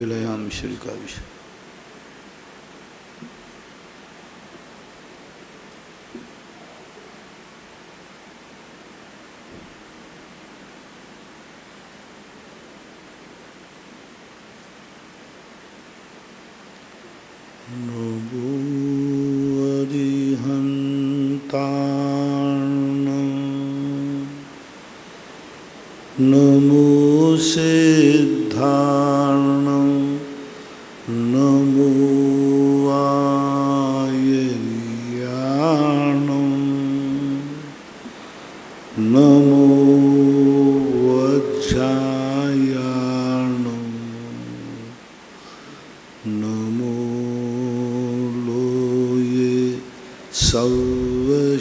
विलयाम श्री का विषय नमो सिद्धार्णं नमो आयर्याणं नमो वज्रायाणं नमो लोये सर्वशाहूणं।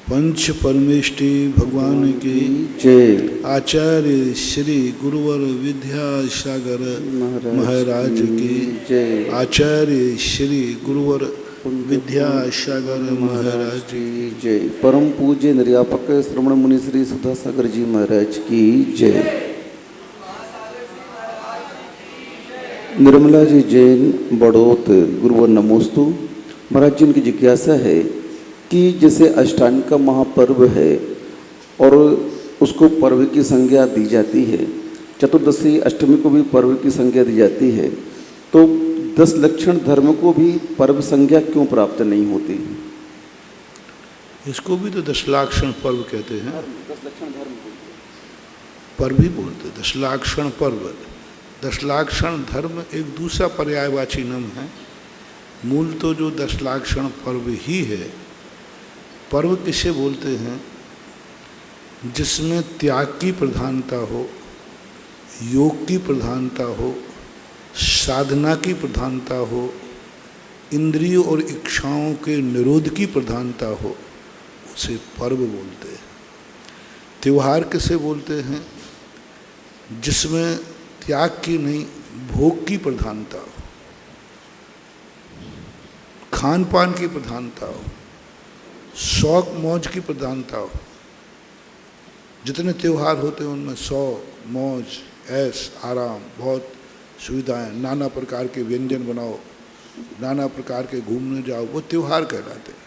पंच परमेष्टि भगवान की जय। आचार्य श्री गुरुवर विद्यासागर महाराज की जय। आचार्य श्री गुरुवर विद्यासागर महाराज की जय। परम पूज्य निर्यापक श्रवण मुनि श्री सुधासागर जी महाराज की जय। निर्मला जी जैन बड़ौत गुरुवर नमोस्तु। महाराज जी की जिज्ञासा है कि जैसे अष्टांग का महापर्व है और उसको पर्व की संज्ञा दी जाती है, चतुर्दशी अष्टमी को भी पर्व की संज्ञा दी जाती है, तो 10 लक्षण धर्म को भी पर्व संज्ञा क्यों प्राप्त नहीं होती? इसको भी तो 10 लाक्षण पर्व कहते हैं। 10 लक्षण धर्म पर्व भी बोलते, 10 लाक्षण पर्व। 10 लाक्षण धर्म एक दूसरा पर्यायवाची नाम है। मूल तो जो 10 लाक्षण पर्व ही है। पर्व किसे बोलते हैं? जिसमें त्याग की प्रधानता हो, योग की प्रधानता हो, साधना की प्रधानता हो, इंद्रियों और इच्छाओं के निरोध की प्रधानता हो, उसे पर्व बोलते हैं। त्योहार किसे बोलते हैं? जिसमें त्याग की नहीं, भोग की प्रधानता हो, खान पान की प्रधानता हो, शौक मौज की प्रधानता हो। जितने त्यौहार होते हैं उनमें शौक मौज ऐश आराम, बहुत सुविधाएं, नाना प्रकार के व्यंजन बनाओ, नाना प्रकार के घूमने जाओ, वो त्यौहार कहलाते हैं।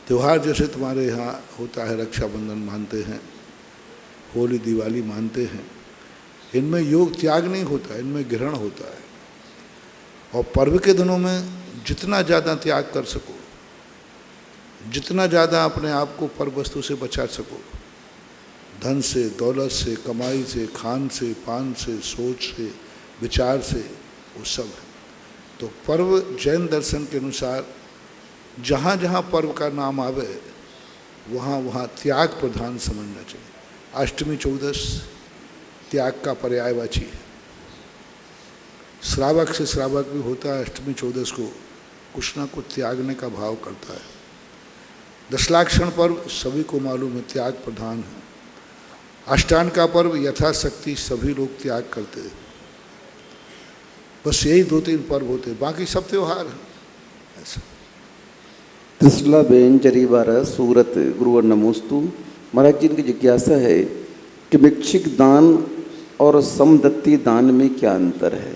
त्यौहार जैसे तुम्हारे यहाँ होता है, रक्षाबंधन मानते हैं, होली दिवाली मानते हैं, इनमें योग त्याग नहीं होता, इनमें ग्रहण होता है। और पर्व के दिनों में जितना ज़्यादा त्याग कर सको, जितना ज़्यादा अपने आप को पर वस्तु से बचा सको, धन से, दौलत से, कमाई से, खान से, पान से, सोच से, विचार से, वो सब है। तो पर्व जैन दर्शन के अनुसार जहाँ जहाँ पर्व का नाम आवे वहाँ वहाँ त्याग प्रधान समझना चाहिए। अष्टमी चौदस त्याग का पर्यायवाची है। श्रावक से श्रावक भी होता है, अष्टमी चौदस को कुछ ना कुछ त्यागने का भाव करता है। 10 लाक्षण पर्व सभी को मालूम है त्याग प्रधान है। अष्टांग का पर्व यथाशक्ति सभी लोग त्याग करते हैं। बस यही 2-3 पर्व होते हैं, बाकी सब त्योहार हैं। ऐसा त्रिशला बेन जरीबारा सूरत गुरुवर नमोस्तु। महाराज जी की जिज्ञासा है कि मिक्षिक दान और समदत्ती दान में क्या अंतर है?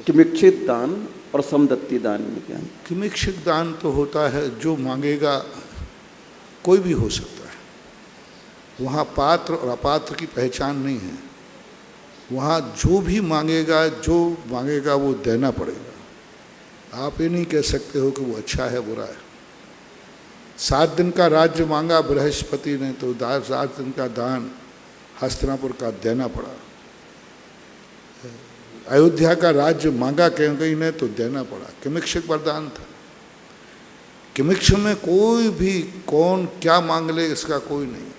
किमिक्षित दान और समदत्ती दान में क्या अंतर? किमिक्षिक दान तो होता है जो मांगेगा कोई भी हो सकता है। वहाँ पात्र और अपात्र की पहचान नहीं है। वहाँ जो भी मांगेगा, जो मांगेगा वो देना पड़ेगा। आप ये नहीं कह सकते हो कि वो अच्छा है बुरा है। 7 दिन का राज्य मांगा बृहस्पति ने तो 7 दिन का दान हस्तिनापुर का देना पड़ा। अयोध्या का राज्य मांगा कहीं ने तो देना पड़ा। किमिक्षिक वरदान था। किमिक्ष में कोई भी कौन क्या मांग ले इसका कोई नहीं।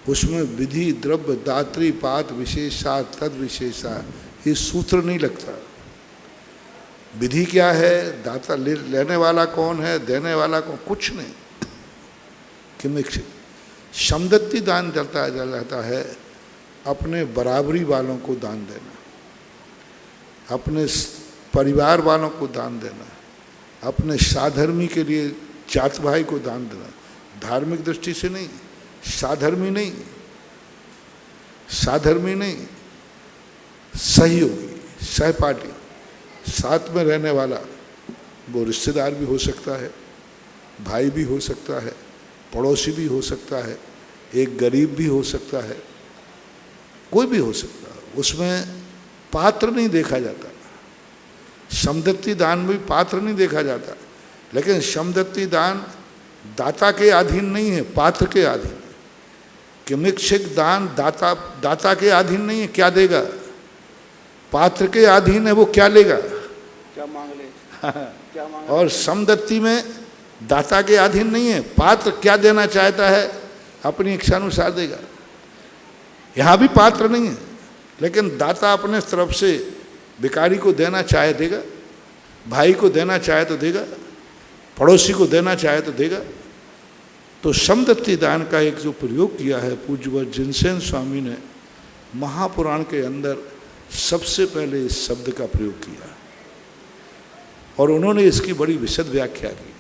उसमें विधि द्रव्य दात्री पात विशेषा तद विशेषा ये सूत्र नहीं लगता। विधि क्या है, दाता लेने वाला कौन है, देने वाला कौन, कुछ नहीं। किमिक्ष समदत्ती दान जाता है अपने बराबरी वालों को दान देना, अपने परिवार वालों को दान देना, अपने साधर्मी के लिए जात भाई को दान देना। धार्मिक दृष्टि से नहीं, साधर्मी नहीं, साधर्मी नहीं, सहयोगी, सहपाठी, साथ में रहने वाला। वो रिश्तेदार भी हो सकता है, भाई भी हो सकता है, पड़ोसी भी हो सकता है, एक गरीब भी हो सकता है, कोई भी हो सकता है। उसमें पात्र नहीं देखा जाता। समदत्ती दान में भी पात्र नहीं देखा जाता, लेकिन समदत्ती दान दाता के अधीन नहीं है, पात्र के अधीन है। किमिक्षिक दान दाता के अधीन नहीं है, क्या देगा, पात्र के अधीन है, वो क्या लेगा, क्या मांग ले, क्या मांग। और समदत्ती में दाता के अधीन नहीं है, पात्र क्या देना चाहता है अपनी इच्छानुसार देगा। यहाँ भी पात्र नहीं है, लेकिन दाता अपने तरफ से भिखारी को देना चाहे देगा, भाई को देना चाहे तो देगा, पड़ोसी को देना चाहे तो देगा। तो समदत्ती दान का एक जो प्रयोग किया है पूज्यवर जिनसेन स्वामी ने महापुराण के अंदर सबसे पहले इस शब्द का प्रयोग किया, और उन्होंने इसकी बड़ी विशद व्याख्या की।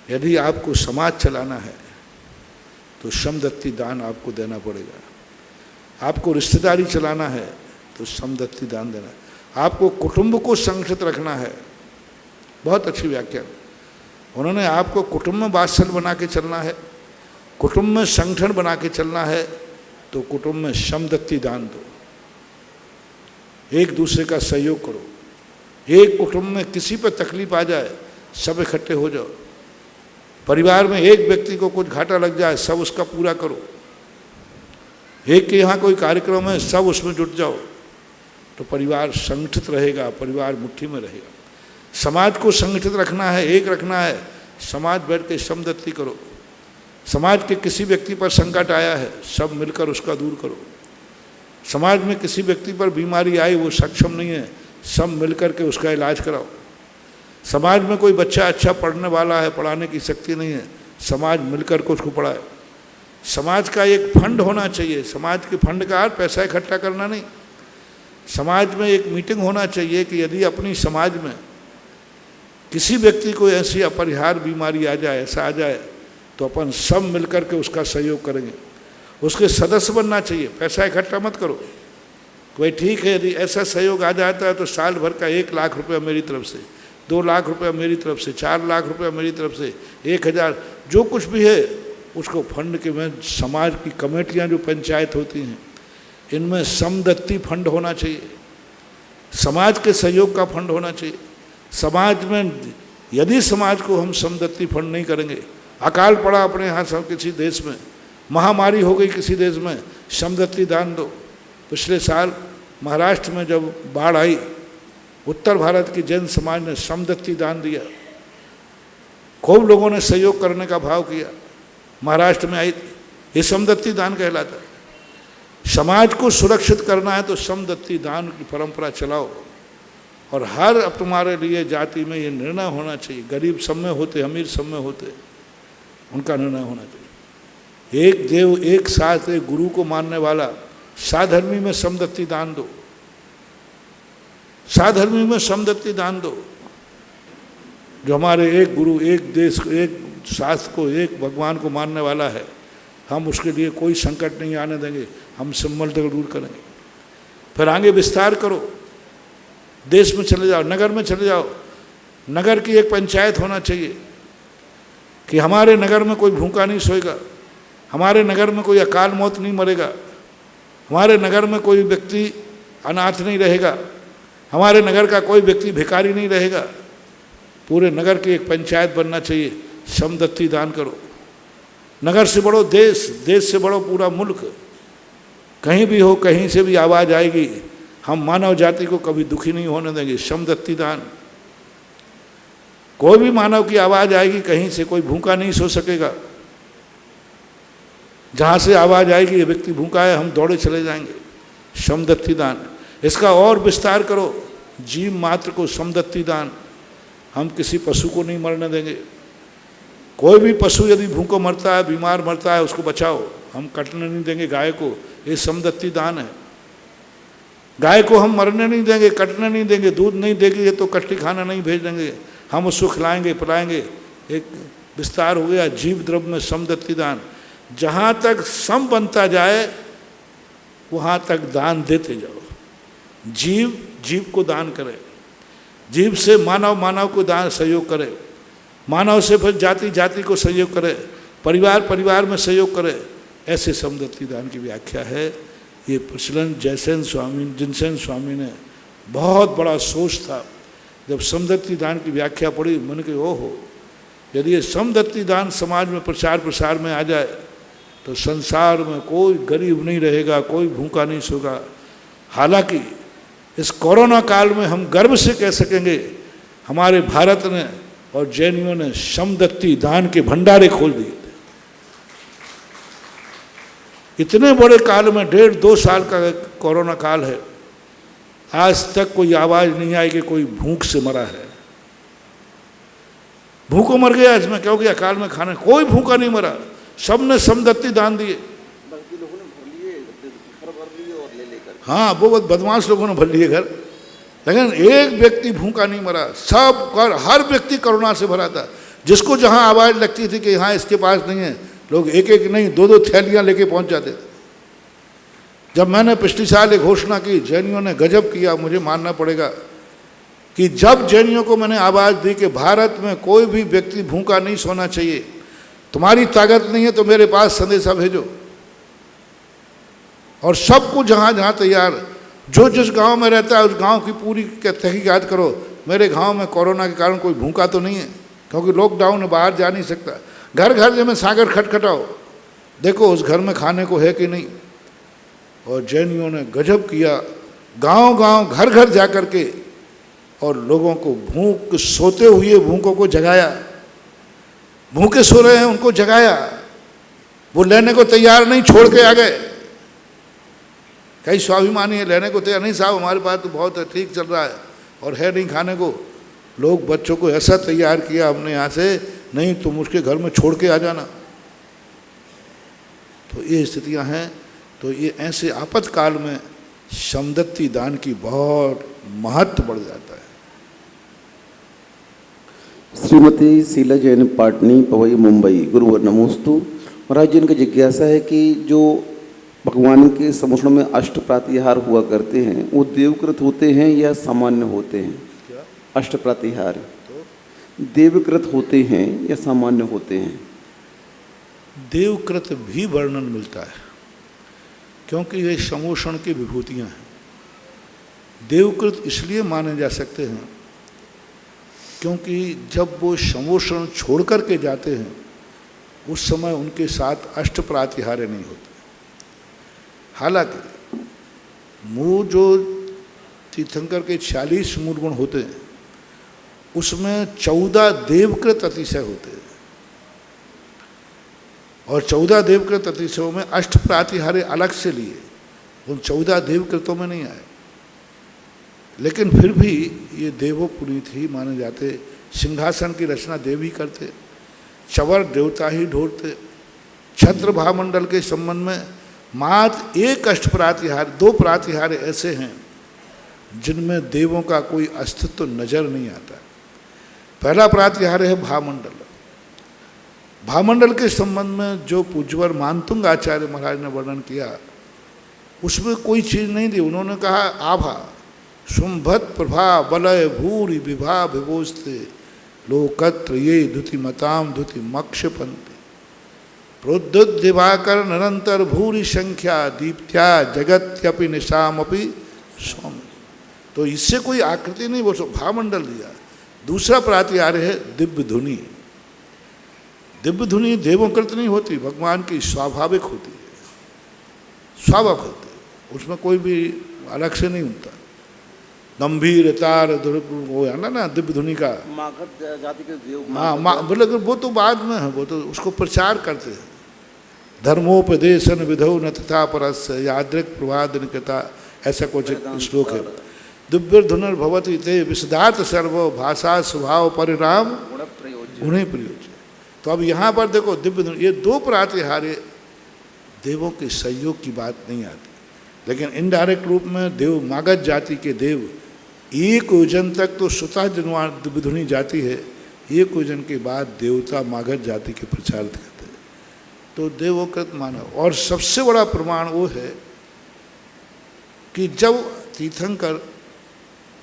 यदि आपको समाज चलाना है तो समदत्ती दान आपको देना पड़ेगा। आपको रिश्तेदारी चलाना है तो समदत्ती दान देना है। आपको कुटुंब को संगठित रखना है, बहुत अच्छी व्याख्या उन्होंने। आपको कुटुंब में वात्सल्य बना के चलना है, कुटुंब में संगठन बना के चलना है, तो कुटुंब में समदत्ती दान दो, एक दूसरे का सहयोग करो। एक कुटुंब में किसी पर तकलीफ आ जाए, सब इकट्ठे हो जाओ। परिवार में एक व्यक्ति को कुछ घाटा लग जाए, सब उसका पूरा करो। एक के यहाँ कोई कार्यक्रम है, सब उसमें जुट जाओ, तो परिवार संगठित रहेगा, परिवार मुट्ठी में रहेगा। समाज को संगठित रखना है, एक रखना है, समाज बैठ के समदत्ती करो। समाज के किसी व्यक्ति पर संकट आया है, सब मिलकर उसका दूर करो। समाज में किसी व्यक्ति पर बीमारी आई, वो सक्षम नहीं है, सब मिलकर के उसका इलाज कराओ। समाज में कोई बच्चा अच्छा पढ़ने वाला है, पढ़ाने की शक्ति नहीं है, समाज मिलकर के उसको पढ़ाए। समाज का एक फंड होना चाहिए। समाज के फंड का अर्थ पैसा इकट्ठा करना नहीं। समाज में एक मीटिंग होना चाहिए कि यदि अपनी समाज में किसी व्यक्ति को ऐसी अपरिहार्य बीमारी आ जाए, ऐसा आ जाए, तो अपन सब मिलकर के उसका सहयोग करेंगे। उसके सदस्य बनना चाहिए, पैसा इकट्ठा मत करो। भाई ठीक है, यदि ऐसा सहयोग आ जाता है तो साल भर का 1 लाख रुपया मेरी तरफ से, 2 लाख रुपया मेरी तरफ से, 4 लाख रुपया मेरी तरफ से, 1000, जो कुछ भी है उसको फंड के में समाज की कमेटियां जो पंचायत होती हैं, इनमें समदत्ती फंड होना चाहिए, समाज के सहयोग का फंड होना चाहिए। समाज में यदि समाज को हम समदत्ती फंड नहीं करेंगे, अकाल पड़ा अपने यहाँ सब किसी देश में, महामारी हो गई किसी देश में, समदत्ती दान दो। पिछले साल महाराष्ट्र में जब बाढ़ आई, उत्तर भारत की जैन समाज ने समदत्ती दान दिया, खूब लोगों ने सहयोग करने का भाव किया, महाराष्ट्र में आई। ये समदत्ती दान कहलाता है। समाज को सुरक्षित करना है तो समदत्ती दान की परंपरा चलाओ, और हर तुम्हारे लिए जाति में ये निर्णय होना चाहिए, गरीब सब में होते, अमीर सब में होते, उनका निर्णय होना चाहिए। एक देव एक साथ एक गुरु को मानने वाला साधर्मी में समदत्ती दान दो, साधर्मी में समदत्ती दान दो। जो हमारे एक गुरु, एक देश, एक शास्त्र को, एक भगवान को मानने वाला है, हम उसके लिए कोई संकट नहीं आने देंगे, हम संबल तक दूर करेंगे। फिर आगे विस्तार करो, देश में चले जाओ, नगर में चले जाओ। नगर की एक पंचायत होना चाहिए कि हमारे नगर में कोई भूखा नहीं सोएगा, हमारे नगर में कोई अकाल मौत नहीं मरेगा, हमारे नगर में कोई व्यक्ति अनाथ नहीं रहेगा, हमारे नगर का कोई व्यक्ति भिखारी नहीं रहेगा। पूरे नगर की एक पंचायत बनना चाहिए, समदत्ती दान करो। नगर से बड़ो देश, देश से बड़ो पूरा मुल्क। कहीं भी हो, कहीं से भी आवाज़ आएगी, हम मानव जाति को कभी दुखी नहीं होने देंगे। समदत्ती दान, कोई भी मानव की आवाज़ आएगी, कहीं से कोई भूखा नहीं सो सकेगा। जहाँ से आवाज़ आएगी ये व्यक्ति भूखा है, हम दौड़े चले जाएंगे। समदत्ती दान। इसका और विस्तार करो, जीव मात्र को समदत्ती दान। हम किसी पशु को नहीं मरने देंगे। कोई भी पशु यदि भूखों मरता है, बीमार मरता है, उसको बचाओ, हम कटने नहीं देंगे गाय को। ये समदत्ती दान है। गाय को हम मरने नहीं देंगे, कटने नहीं देंगे, दूध नहीं देगी ये तो कट्टी खाना नहीं भेज देंगे, हम उसको खिलाएंगे पिलाएंगे। एक विस्तार हो गया जीव द्रव्य में समदत्ती दान। जहाँ तक सम बनता जाए वहाँ तक दान देते जाओ। जीव जीव को दान करे, जीव से मानव मानव को दान सहयोग करे, मानव से फिर जाति जाति को सहयोग करे, परिवार परिवार में सहयोग करे। ऐसे समदत्ती दान की व्याख्या है। ये प्रचलन जयसेन स्वामी जिनसेन स्वामी ने बहुत बड़ा सोच था। जब समदत्ती दान की व्याख्या पढ़ी मन के ओहो, यदि ये समदत्ती दान समाज में प्रचार प्रसार में आ जाए तो संसार में कोई गरीब नहीं रहेगा, कोई भूखा नहीं सोगा। हालांकि इस कोरोना काल में हम गर्व से कह सकेंगे हमारे भारत ने और जैनियों ने समदत्ती दान के भंडारे खोल दिए थे। इतने बड़े काल में 1.5-2 साल का कोरोना काल है, आज तक कोई आवाज नहीं आई कि कोई भूख से मरा है। भूखों मर गया इसमें क्या हो गया, काल में खाने, कोई भूखा नहीं मरा, सबने समदत्ती दान दिए। हाँ, वो बहुत बदमाश लोगों ने भर लिए घर, लेकिन एक व्यक्ति भूखा नहीं मरा। सब कर हर व्यक्ति करुणा से भरा था। जिसको जहाँ आवाज़ लगती थी कि हाँ इसके पास नहीं है, लोग एक एक नहीं 2-2 थैलियाँ लेके पहुँच जाते थे। जब मैंने पिछली साल एक घोषणा की, जैनियों ने गजब किया, मुझे मानना पड़ेगा कि जब जैनियों को मैंने आवाज़ दी कि भारत में कोई भी व्यक्ति भूखा नहीं सोना चाहिए, तुम्हारी ताकत नहीं है तो मेरे पास संदेशा भेजो। और सबको जहाँ जहाँ तैयार, जो जिस गांव में रहता है उस गांव की पूरी तहकीकात करो, मेरे गांव में कोरोना के कारण कोई भूखा तो नहीं है, क्योंकि लॉकडाउन है, बाहर जा नहीं सकता। घर घर जो में सागर खटखटाओ, देखो उस घर में खाने को है कि नहीं। और जैनियों ने गजब किया, गांव गांव घर घर जा कर के और लोगों को भूख, सोते हुए भूखों को जगाया, भूखे सो रहे हैं उनको जगाया। वो लेने को तैयार नहीं, छोड़ के आ गए। कई स्वाभिमानी है, लेने को तैयार नहीं, साहब हमारे पास तो बहुत है, ठीक चल रहा है और है नहीं खाने को। लोग बच्चों को ऐसा तैयार किया हमने यहाँ से, नहीं तुम उसके घर में छोड़ के आ जाना। तो ये स्थितियाँ हैं। तो ये ऐसे आपातकाल में समदत्ती दान की बहुत महत्व बढ़ जाता है। श्रीमती शीला जैन, पाटनी, पवई, मुंबई। गुरुवर नमोस्तु। महाराज जी, इनकी जिज्ञासा है कि जो भगवान के समूषण में अष्ट प्रातिहार हुआ करते हैं, वो देवकृत होते हैं या सामान्य होते हैं? अष्ट प्रातिहार देवकृत होते हैं या सामान्य होते हैं? देवकृत भी वर्णन मिलता है, क्योंकि ये समूषण की विभूतियाँ हैं। देवकृत इसलिए माने जा सकते हैं क्योंकि जब वो समूषण छोड़ कर के जाते हैं उस समय उनके साथ अष्ट प्रातिहार्य नहीं होते। हालांकि मूल जो तीर्थंकर के 46 मूल गुण होते हैं उसमें 14 देवकृत अतिशय होते हैं, और 14 देवकृत अतिशयों में अष्ट प्रातिहार्य अलग से लिए, उन 14 देवकृतों में नहीं आए। लेकिन फिर भी ये देवो पुनीत ही माने जाते। सिंहासन की रचना देव ही करते, चवर देवता ही ढोरते। छत्र भामंडल के संबंध में मात्र एक अष्ट प्रातिहार्य, 2 प्रातिहार्य ऐसे हैं जिनमें देवों का कोई अस्तित्व नजर नहीं आता। पहला प्रातिहार्य है भामंडल। भामंडल के संबंध में जो पूज्यवर मानतुंग आचार्य महाराज ने वर्णन किया उसमें कोई चीज़ नहीं दी। उन्होंने कहा आभा शुंभत प्रभा वलय भूरि विभा विभोस्ते लोकत्र ये धुति मताम धुति मक्षपंते प्रोद्युत दिवाकर निरंतर भूरि संख्या दीप्त्या जगत्यपि निशामपि सौम्य। तो इससे कोई आकृति नहीं, वो भामंडल दिया। दूसरा प्रातिहार्य है दिव्य धुनि। दिव्य धुनि देवोकृत नहीं होती, भगवान की स्वाभाविक होती है, स्वाभाविक होती है, उसमें कोई भी अलग से नहीं होता। गंभीर तार वो है ना दिव्य धुनि का मागध जाति के देव। हाँ, बोले वो तो बाद में है, वो तो उसको प्रचार करते हैं। धर्मोपदेशन विधौ न तथा परस्य यादृक प्रभाद निकता, ऐसा कुछ श्लोक है। दिव्य धुनिर्भवति ते विशदार्थ सर्व भाषा स्वभाव परिणाम उन्हें प्रयोज्य। तो अब यहाँ पर देखो दिव्य धुनि, ये 2 प्रातिहार्य देवों के सहयोग की बात नहीं आती, लेकिन इनडायरेक्ट रूप में देव मागध जाति के देव एक योजन तक तो स्वतः जनवान दिव्य धुनि जाती है, एक योजन के बाद देवता मागध जाति के प्रचारित करते हैं। तो देवोकृत मानव। और सबसे बड़ा प्रमाण वो है कि जब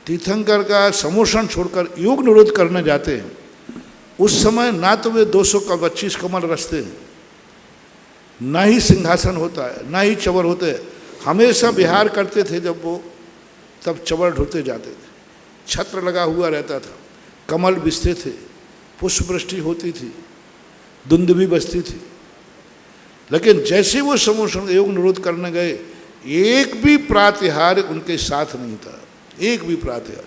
तीर्थंकर का समोषण छोड़कर योग निरोध करने जाते हैं, उस समय ना तो वे 225 कमल रचते हैं, ना ही सिंहासन होता है, ना ही चवर होते हैं। हमेशा विहार करते थे जब वो, तब चवर ढोते जाते थे, छत्र लगा हुआ रहता था, कमल बिछते थे, पुष्प वृष्टि होती थी, दुंदुभी बजती थी। लेकिन जैसे वो समोषण योग निरोध करने गए, एक भी प्रातिहार उनके साथ नहीं था, एक भी प्रातिहार,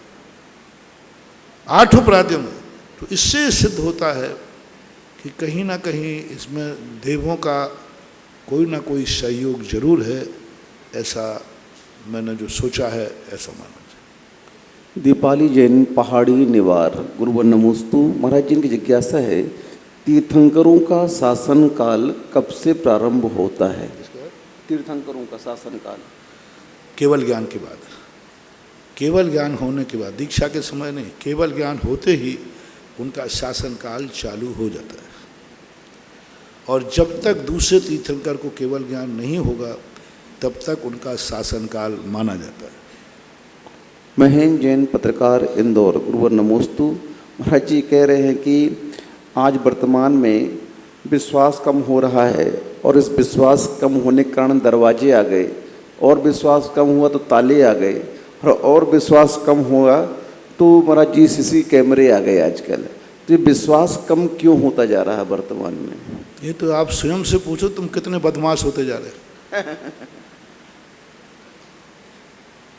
8 प्रातियों में। तो इससे सिद्ध होता है कि कहीं ना कहीं इसमें देवों का कोई ना कोई सहयोग जरूर है, ऐसा मैंने जो सोचा है ऐसा माना जाए। दीपाली जैन, पहाड़ी निवार, गुरुवर नमोस्तु। महाराज जी की जिज्ञासा है, तीर्थंकरों का शासन काल कब से प्रारंभ होता है? तीर्थंकरों का शासन काल केवल ज्ञान के बाद, केवल ज्ञान होने के बाद, दीक्षा के समय नहीं, केवल ज्ञान होते ही उनका शासन काल चालू हो जाता है। और जब तक दूसरे तीर्थंकर को केवल ज्ञान नहीं होगा, तब तक उनका शासन काल माना जाता है। महेंद्र जैन, पत्रकार, इंदौर, गुरुवर नमोस्तु। महाराज जी कह रहे हैं कि आज वर्तमान में विश्वास कम हो रहा है, और इस विश्वास कम होने के कारण दरवाजे आ गए, और विश्वास कम हुआ तो ताले आ गए, और विश्वास कम हुआ तो महाराज जी सीसी कैमरे आ गए आजकल। तो ये विश्वास कम क्यों होता जा रहा है वर्तमान में? ये तो आप स्वयं से पूछो, तुम कितने बदमाश होते जा रहे।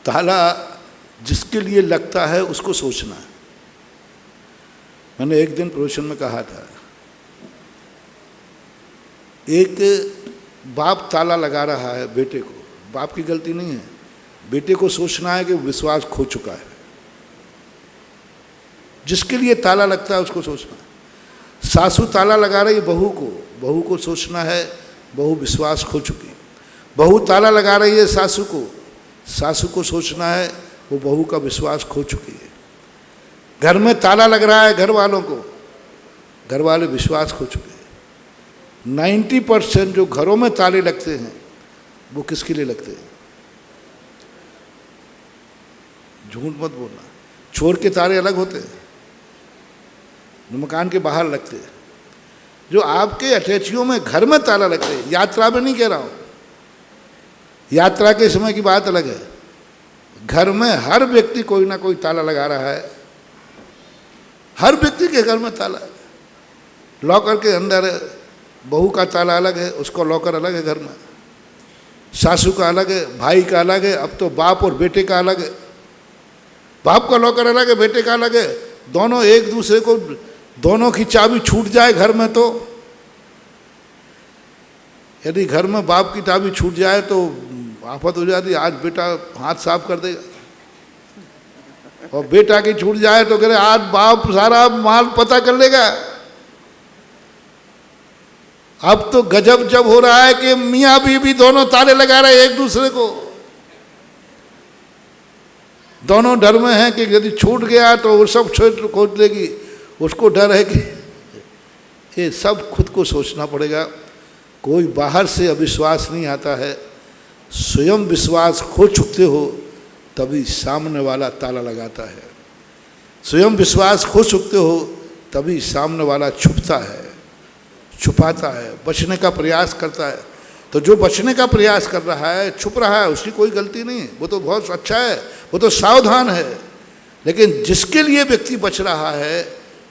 ताला जिसके लिए लगता है उसको सोचना है। मैंने एक दिन प्रवचन में कहा था, एक बाप ताला लगा रहा है बेटे को, बाप की गलती नहीं है, बेटे को सोचना है कि विश्वास खो चुका है। जिसके लिए ताला लगता है उसको सोचना है। सासू ताला लगा रही है बहू को सोचना है बहू विश्वास खो चुकी। बहू ताला लगा रही है सासू को सोचना है वो बहू का विश्वास खो चुकी है। घर में ताला लग रहा है घर वालों को, घर वाले विश्वास खो चुके हैं। 90% जो घरों में ताले लगते हैं वो किसके लिए लगते हैं? झूठ मत बोलना। चोर के ताले अलग होते हैं, जो मकान के बाहर लगते हैं। जो आपके अटैचियों में घर में ताला लगते हैं, यात्रा में नहीं कह रहा हूँ, यात्रा के समय की बात अलग है। घर में हर व्यक्ति कोई ना कोई ताला लगा रहा है, हर व्यक्ति के घर में ताला है। लॉकर के अंदर बहू का ताला अलग है, उसका लॉकर अलग है घर में, सासू का अलग है, भाई का अलग है, अब तो बाप और बेटे का अलग है। बाप का लॉकर अलग है, बेटे का अलग है। दोनों एक दूसरे को, दोनों की चाबी छूट जाए घर में तो, यदि घर में बाप की चाबी छूट जाए तो आफत हो जाती। आज बेटा हाथ साफ कर देगा, और बेटा की छूट जाए तो कह रहे आज बाप सारा माल पता कर लेगा। अब तो गजब जब हो रहा है कि मियाँ बीवी दोनों ताले लगा रहे एक दूसरे को। दोनों डर में हैं कि यदि छूट गया तो वो सब खोज लेगी। उसको डर है कि ये सब खुद को सोचना पड़ेगा। कोई बाहर से अविश्वास नहीं आता है, स्वयं विश्वास खो चुकते हो तभी सामने वाला ताला लगाता है। स्वयं विश्वास खो चुकते हो तभी सामने वाला छुपता है, छुपाता है, बचने का प्रयास करता है। तो जो बचने का प्रयास कर रहा है, छुप रहा है, उसकी कोई गलती नहीं है, वो तो बहुत अच्छा है, वो तो सावधान है। लेकिन जिसके लिए व्यक्ति बच रहा है,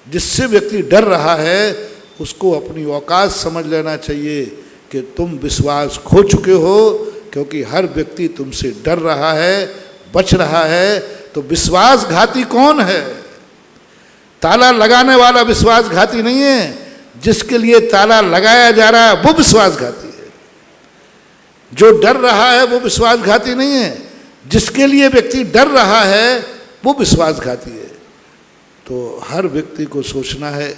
जिससे व्यक्ति डर रहा है, उसको अपनी औकात समझ लेना चाहिए कि तुम विश्वास खो चुके हो, क्योंकि हर व्यक्ति तुमसे डर रहा है, बच रहा है। तो विश्वासघाती कौन है? ताला लगाने वाला विश्वासघाती नहीं है, जिसके लिए ताला लगाया जा रहा है वो विश्वासघाती है। जो डर रहा है वो विश्वासघाती नहीं है, जिसके लिए व्यक्ति डर रहा है वो विश्वासघाती है। तो हर व्यक्ति को सोचना है,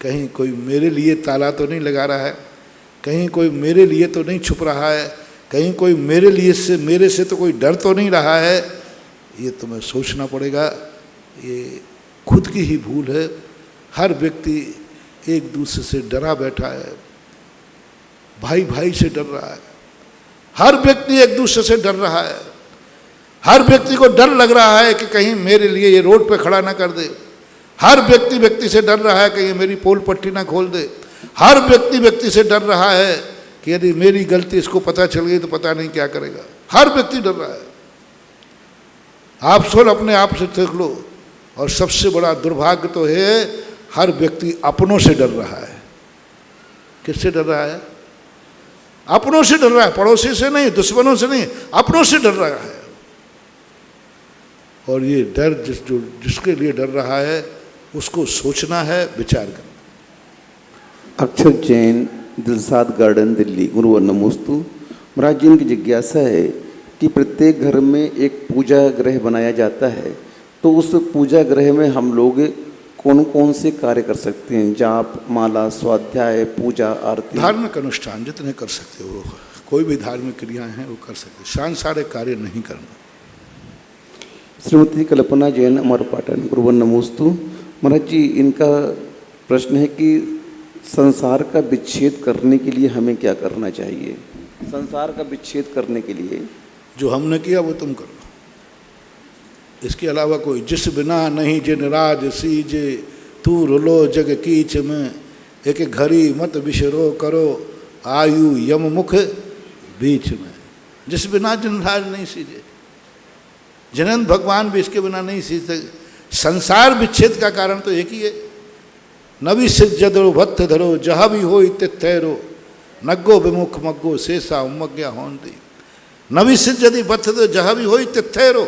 कहीं कोई मेरे लिए ताला तो नहीं लगा रहा है, कहीं कोई मेरे लिए तो नहीं छुप रहा है, कहीं कोई मेरे से तो कोई डर तो नहीं रहा है। ये तुम्हें सोचना पड़ेगा। ये खुद की ही भूल है। हर व्यक्ति एक दूसरे से डरा बैठा है, भाई भाई से डर रहा है, हर व्यक्ति एक दूसरे से डर रहा है। हर व्यक्ति को डर लग रहा है कि कहीं मेरे लिए ये रोड पे खड़ा ना कर दे। हर व्यक्ति से डर रहा है कि ये मेरी पोल पट्टी ना खोल दे। हर व्यक्ति से डर रहा है कि यदि मेरी गलती इसको पता चल गई तो पता नहीं क्या करेगा। हर व्यक्ति डर रहा है। आप सब अपने आप से देख लो। और सबसे बड़ा दुर्भाग्य तो है हर व्यक्ति अपनों से डर रहा है। किससे डर रहा है? अपनों से डर रहा है, पड़ोसी से नहीं, दुश्मनों से नहीं, अपनों से डर रहा है। और ये डर जिसके लिए डर रहा है उसको सोचना है, विचार करना। अक्षर जैन, दिलसाद गार्डन, दिल्ली। गुरुवर नमोस्तु। महाराज जी, इनकी जिज्ञासा है कि प्रत्येक घर में एक पूजा गृह बनाया जाता है, तो उस पूजा गृह में हम लोग कौन कौन से कार्य कर सकते हैं? जाप, माला, स्वाध्याय, पूजा, आरती, धार्मिक अनुष्ठान जितने कर सकते हो, कोई भी धार्मिक क्रियाएं हैं वो कर सकते, सांसारिक कार्य नहीं करना। श्रीमती कल्पना जैन, अमर पाटन। गुरुवर नमोस्तु। महाराज जी, इनका प्रश्न है कि संसार का विच्छेद करने के लिए हमें क्या करना चाहिए? संसार का विच्छेद करने के लिए जो हमने किया वो तुम करो, इसके अलावा कोई। जिस बिना नहीं जिन राज सीजे, तू रुलो जग कीच में, एक घड़ी मत बिशरो करो, आयु यम मुख बीच में। जिस बिना जिन राज नहीं सीजे, जिनंद भगवान भी इसके बिना नहीं सीख सकते। संसार विच्छेद का कारण तो एक ही है। नवी सिद्ध जदरो भत्त धरो, जहाँ भी हो तिथैरो, नग्गो विमुख मग्गो शेषा उमज्ञा होंदी। नवी सिद्ध यदि भत्त धरो, जहाँ भी हो तिथैरो,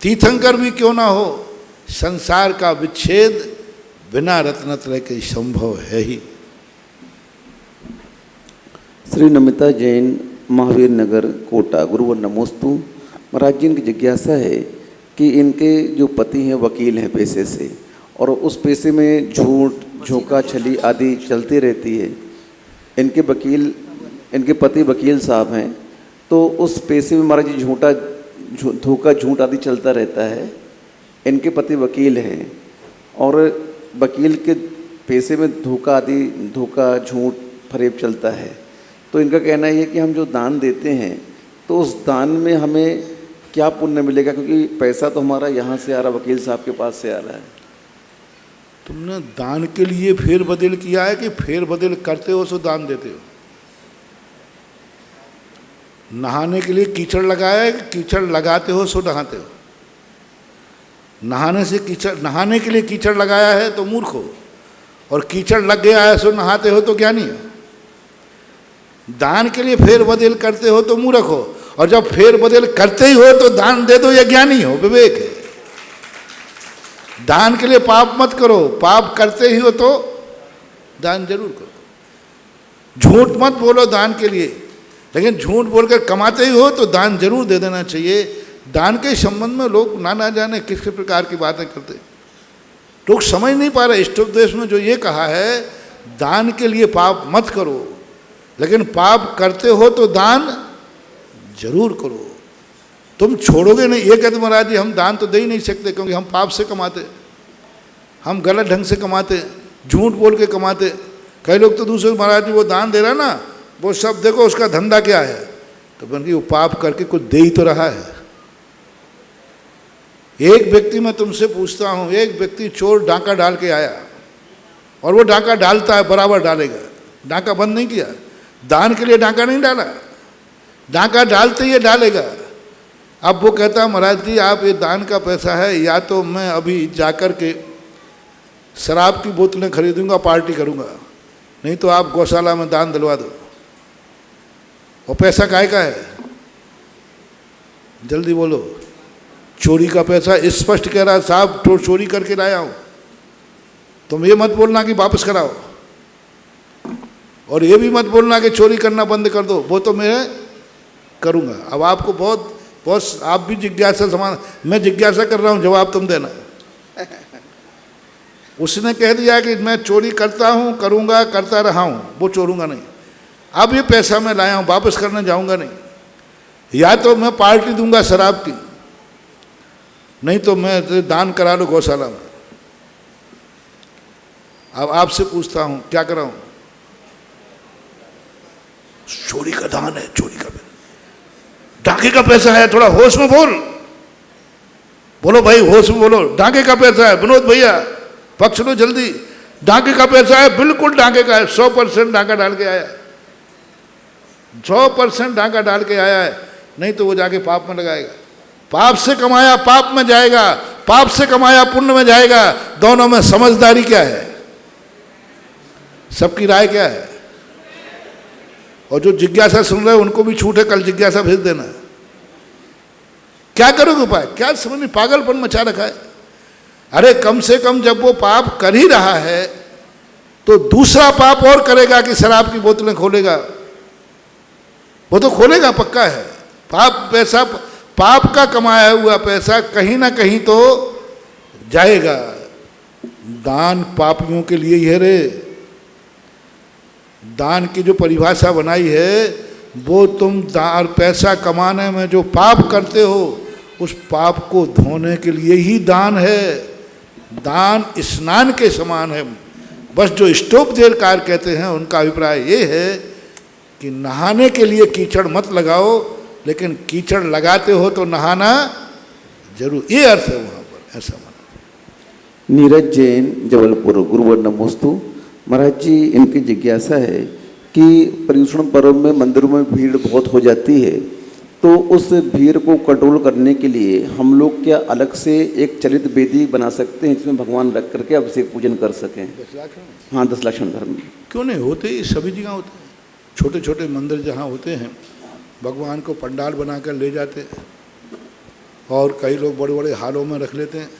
तीर्थंकर भी क्यों ना हो, संसार का विच्छेद बिना रत्नत्रय के संभव है ही। श्री नमिता जैन, महावीर नगर, कोटा। गुरुवर नमोस्तु। महाराज जी, इनकी जिज्ञासा है कि इनके जो पति हैं वकील हैं पेशे से, और उस पेशे में झूठ, झोंका, छली आदि चलती रहती है। इनके पति वकील साहब हैं, तो उस पेशे में महाराज जी धोखा, झूठ आदि चलता रहता है। इनके पति वकील हैं और वकील के पेशे में धोखा, झूठ, फरेब चलता है। तो इनका कहना ये है कि हम जो दान देते हैं तो उस दान में हमें क्या पुण्य मिलेगा, क्योंकि पैसा तो हमारा यहाँ से आ रहा, वकील साहब के पास से आ रहा है। तुमने दान के लिए फेर बदल किया है कि फेर बदल करते हो सो दान देते हो? नहाने के लिए कीचड़ लगाया है कि कीचड़ लगाते हो सो नहाते हो? नहाने के लिए कीचड़ लगाया है तो मूर्ख हो, और कीचड़ लग गया है सो नहाते हो तो ज्ञानी हो। दान के लिए फेर बदल करते हो तो मूर्ख हो, और जब फेर बदल करते ही हो तो दान दे दो, या ज्ञानी हो, विवेक है। दान के लिए पाप मत करो, पाप करते ही हो तो दान जरूर करो। झूठ मत बोलो दान के लिए, लेकिन झूठ बोलकर कमाते ही हो तो दान जरूर दे देना चाहिए। दान के संबंध में लोग ना जाने किस प्रकार की बातें करते, लोग समझ नहीं पा रहे। इष्टोपदेश में जो ये कहा है, दान के लिए पाप मत करो, लेकिन पाप करते हो तो दान जरूर करो। तुम छोड़ोगे नहीं। ये कहते महाराज जी हम दान तो दे ही नहीं सकते क्योंकि हम पाप से कमाते, हम गलत ढंग से कमाते, झूठ बोल के कमाते। कई लोग तो दूसरे महाराज जी वो दान दे रहा है ना, वो सब देखो उसका धंधा क्या है, तो बल्कि वो पाप करके कुछ दे ही तो रहा है। एक व्यक्ति, मैं तुमसे पूछता हूँ, एक व्यक्ति चोर डाका डाल के आया, और वो डाका डालता है, बराबर डालेगा, डाका बंद नहीं किया। दान के लिए डाका नहीं डाला, डाका डालते ही डालेगा। अब वो कहता महाराज जी आप ये दान का पैसा है, या तो मैं अभी जाकर के शराब की बोतलें खरीदूंगा, पार्टी करूंगा, नहीं तो आप गौशाला में दान दिलवा दो। और पैसा काहे का है? जल्दी बोलो। चोरी का पैसा। स्पष्ट कह रहा है साहब, चोरी करके लाया हूं। तुम ये मत बोलना कि वापस कराओ, और ये भी मत बोलना कि चोरी करना बंद कर दो, वो तो मैं करूंगा। अब आपको बहुत आप भी जिज्ञासा समान, मैं जिज्ञासा कर रहा हूं, जवाब तुम देना। उसने कह दिया कि मैं चोरी करता हूं, करूंगा, करता रहा हूं, वो चोरूंगा नहीं। अब ये पैसा मैं लाया हूं, वापस करने जाऊंगा नहीं। या तो मैं पार्टी दूंगा शराब की, नहीं तो मैं दान करा लो गौशाला में। अब आपसे पूछता हूं क्या कराऊं? चोरी का दान है, चोरी का, डाके का पैसा है, थोड़ा होश में बोल। बोलो भाई, होश में बोलो। डाके का पैसा है विनोद भैया, पक्ष लो जल्दी। डाके का पैसा है, बिल्कुल डाके का है, 100% डाका डाल के आया, 100% डाका डाल के आया है। नहीं तो वो जाके पाप में लगाएगा। पाप से कमाया पाप में जाएगा, पाप से कमाया पुण्य में जाएगा। दोनों में समझदारी क्या है? सबकी राय क्या है? और जो जिज्ञासा सुन रहे हैं उनको भी छूट है, कल जिज्ञासा भेज देना। क्या करोगे उपाय? क्या समझ नहीं, पागलपन मचा रखा है। अरे कम से कम जब वो पाप कर ही रहा है तो दूसरा पाप और करेगा कि शराब की बोतलें खोलेगा। वो तो खोलेगा, पक्का है। पाप पैसा, पाप का कमाया हुआ पैसा कहीं ना कहीं तो जाएगा। दान पापियों के लिए ही है रे। दान की जो परिभाषा बनाई है वो तुम दान पैसा कमाने में जो पाप करते हो उस पाप को धोने के लिए ही दान है। दान स्नान के समान है। बस जो स्टोपदेरकार कहते हैं उनका अभिप्राय ये है कि नहाने के लिए कीचड़ मत लगाओ, लेकिन कीचड़ लगाते हो तो नहाना जरूर, ये अर्थ है वहाँ पर, ऐसा माना। नीरज जैन, जबलपुर। गुरुवर नमोस्तु। महाराज जी, इनकी जिज्ञासा है कि पर्युषण पर्व में मंदिरों में भीड़ बहुत हो जाती है, तो उस भीड़ को कंट्रोल करने के लिए हम लोग क्या अलग से एक चलित वेदी बना सकते हैं जिसमें भगवान रख करके अभिषेक पूजन कर सकें? 10 लाख हाँ, 10 लाख धर्म क्यों नहीं होते? ये सभी जगह होते हैं। छोटे छोटे मंदिर जहाँ होते हैं भगवान को पंडाल बनाकर ले जाते हैं और कई लोग बड़े बड़े हालों में रख लेते हैं।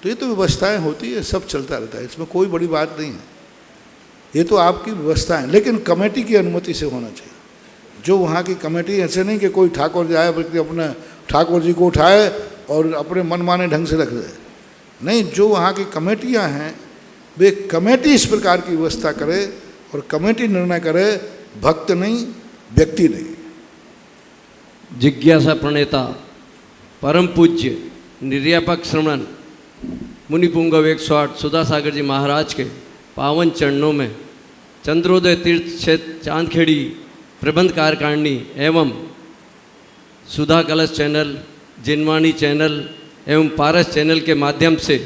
तो ये तो व्यवस्थाएं होती है, सब चलता रहता है, इसमें कोई बड़ी बात नहीं है। ये तो आपकी व्यवस्था है, लेकिन कमेटी की अनुमति से होना चाहिए। जो वहाँ की कमेटी, ऐसे नहीं कि कोई ठाकुर जाए बल्कि अपने ठाकुर जी को उठाए और अपने मनमाने ढंग से रख दे। नहीं, जो वहाँ की कमेटियाँ हैं वे कमेटी इस प्रकार की व्यवस्था करे और कमेटी निर्णय करे, भक्त नहीं, व्यक्ति नहीं। जिज्ञासा प्रणेता परम पूज्य निर्यापक श्रमण मुनिपुंगव 108 सुधा सागर जी महाराज के पावन चरणों में चंद्रोदय तीर्थ क्षेत्र चांदखेड़ी प्रबंध कार्यकारिणी एवं सुधा कलश चैनल, जिनवाणी चैनल एवं पारस चैनल के माध्यम से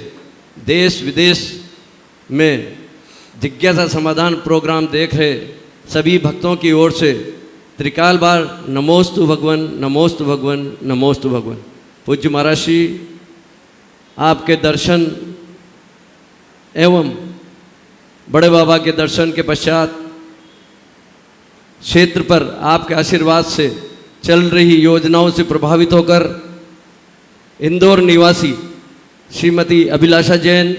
देश विदेश में जिज्ञासा समाधान प्रोग्राम देख रहे सभी भक्तों की ओर से त्रिकाल बार नमोस्तु भगवन, नमोस्तु भगवन, नमोस्तु भगवन। पूज्य महाराज श्री, आपके दर्शन एवं बड़े बाबा के दर्शन के पश्चात क्षेत्र पर आपके आशीर्वाद से चल रही योजनाओं से प्रभावित होकर इंदौर निवासी श्रीमती अभिलाषा जैन,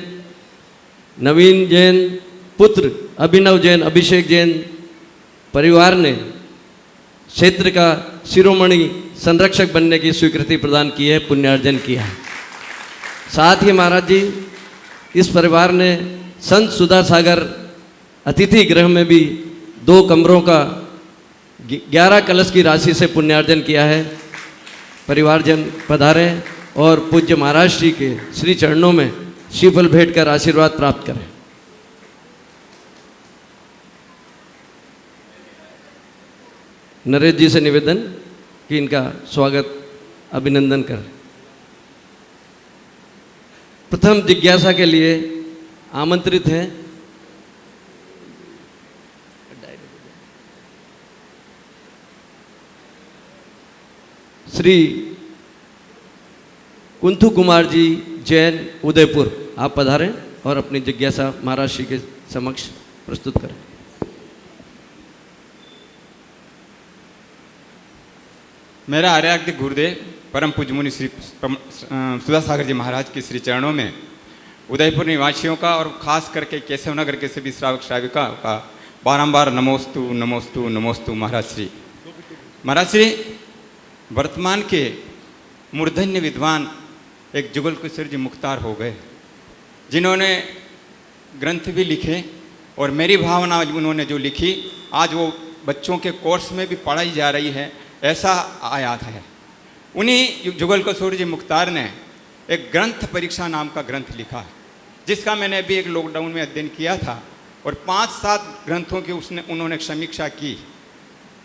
नवीन जैन पुत्र अभिनव जैन, अभिषेक जैन परिवार ने क्षेत्र का शिरोमणि संरक्षक बनने की स्वीकृति प्रदान की है, पुण्यार्जन किया है। साथ ही महाराज जी, इस परिवार ने संत सुधा सागर अतिथि गृह में भी 2 कमरों का 11 कलश की राशि से पुण्यार्जन किया है। परिवारजन पधारें और पूज्य महाराज श्री के श्री चरणों में श्रीफल भेंट कर आशीर्वाद प्राप्त करें। नरेश जी से निवेदन कि इनका स्वागत अभिनंदन करें। प्रथम जिज्ञासा के लिए आमंत्रित हैं श्री कुंथु कुमार जी जैन, उदयपुर। आप पधारें और अपनी जिज्ञासा महाराज श्री के समक्ष प्रस्तुत करें। मेरा आर्याग्य गुरुदेव परम पूज्य मुनि श्री सुधा सागर जी महाराज के श्री चरणों में उदयपुर निवासियों का और खास करके केशव नगर के सभी श्रावक श्राविका का बारंबार नमोस्तु नमोस्तु नमोस्तु। महाराज श्री वर्तमान के मूर्धन्य विद्वान एक जुगल किशोर जी मुख्तार हो गए, जिन्होंने ग्रंथ भी लिखे और मेरी भावना उन्होंने जो लिखी आज वो बच्चों के कोर्स में भी पढ़ाई जा रही है, ऐसा आयात है। उन्हीं जुगल किशोर जी मुख्तार ने एक ग्रंथ परीक्षा नाम का ग्रंथ लिखा है, जिसका मैंने अभी एक लॉकडाउन में अध्ययन किया था और 5-7 ग्रंथों की उन्होंने समीक्षा की।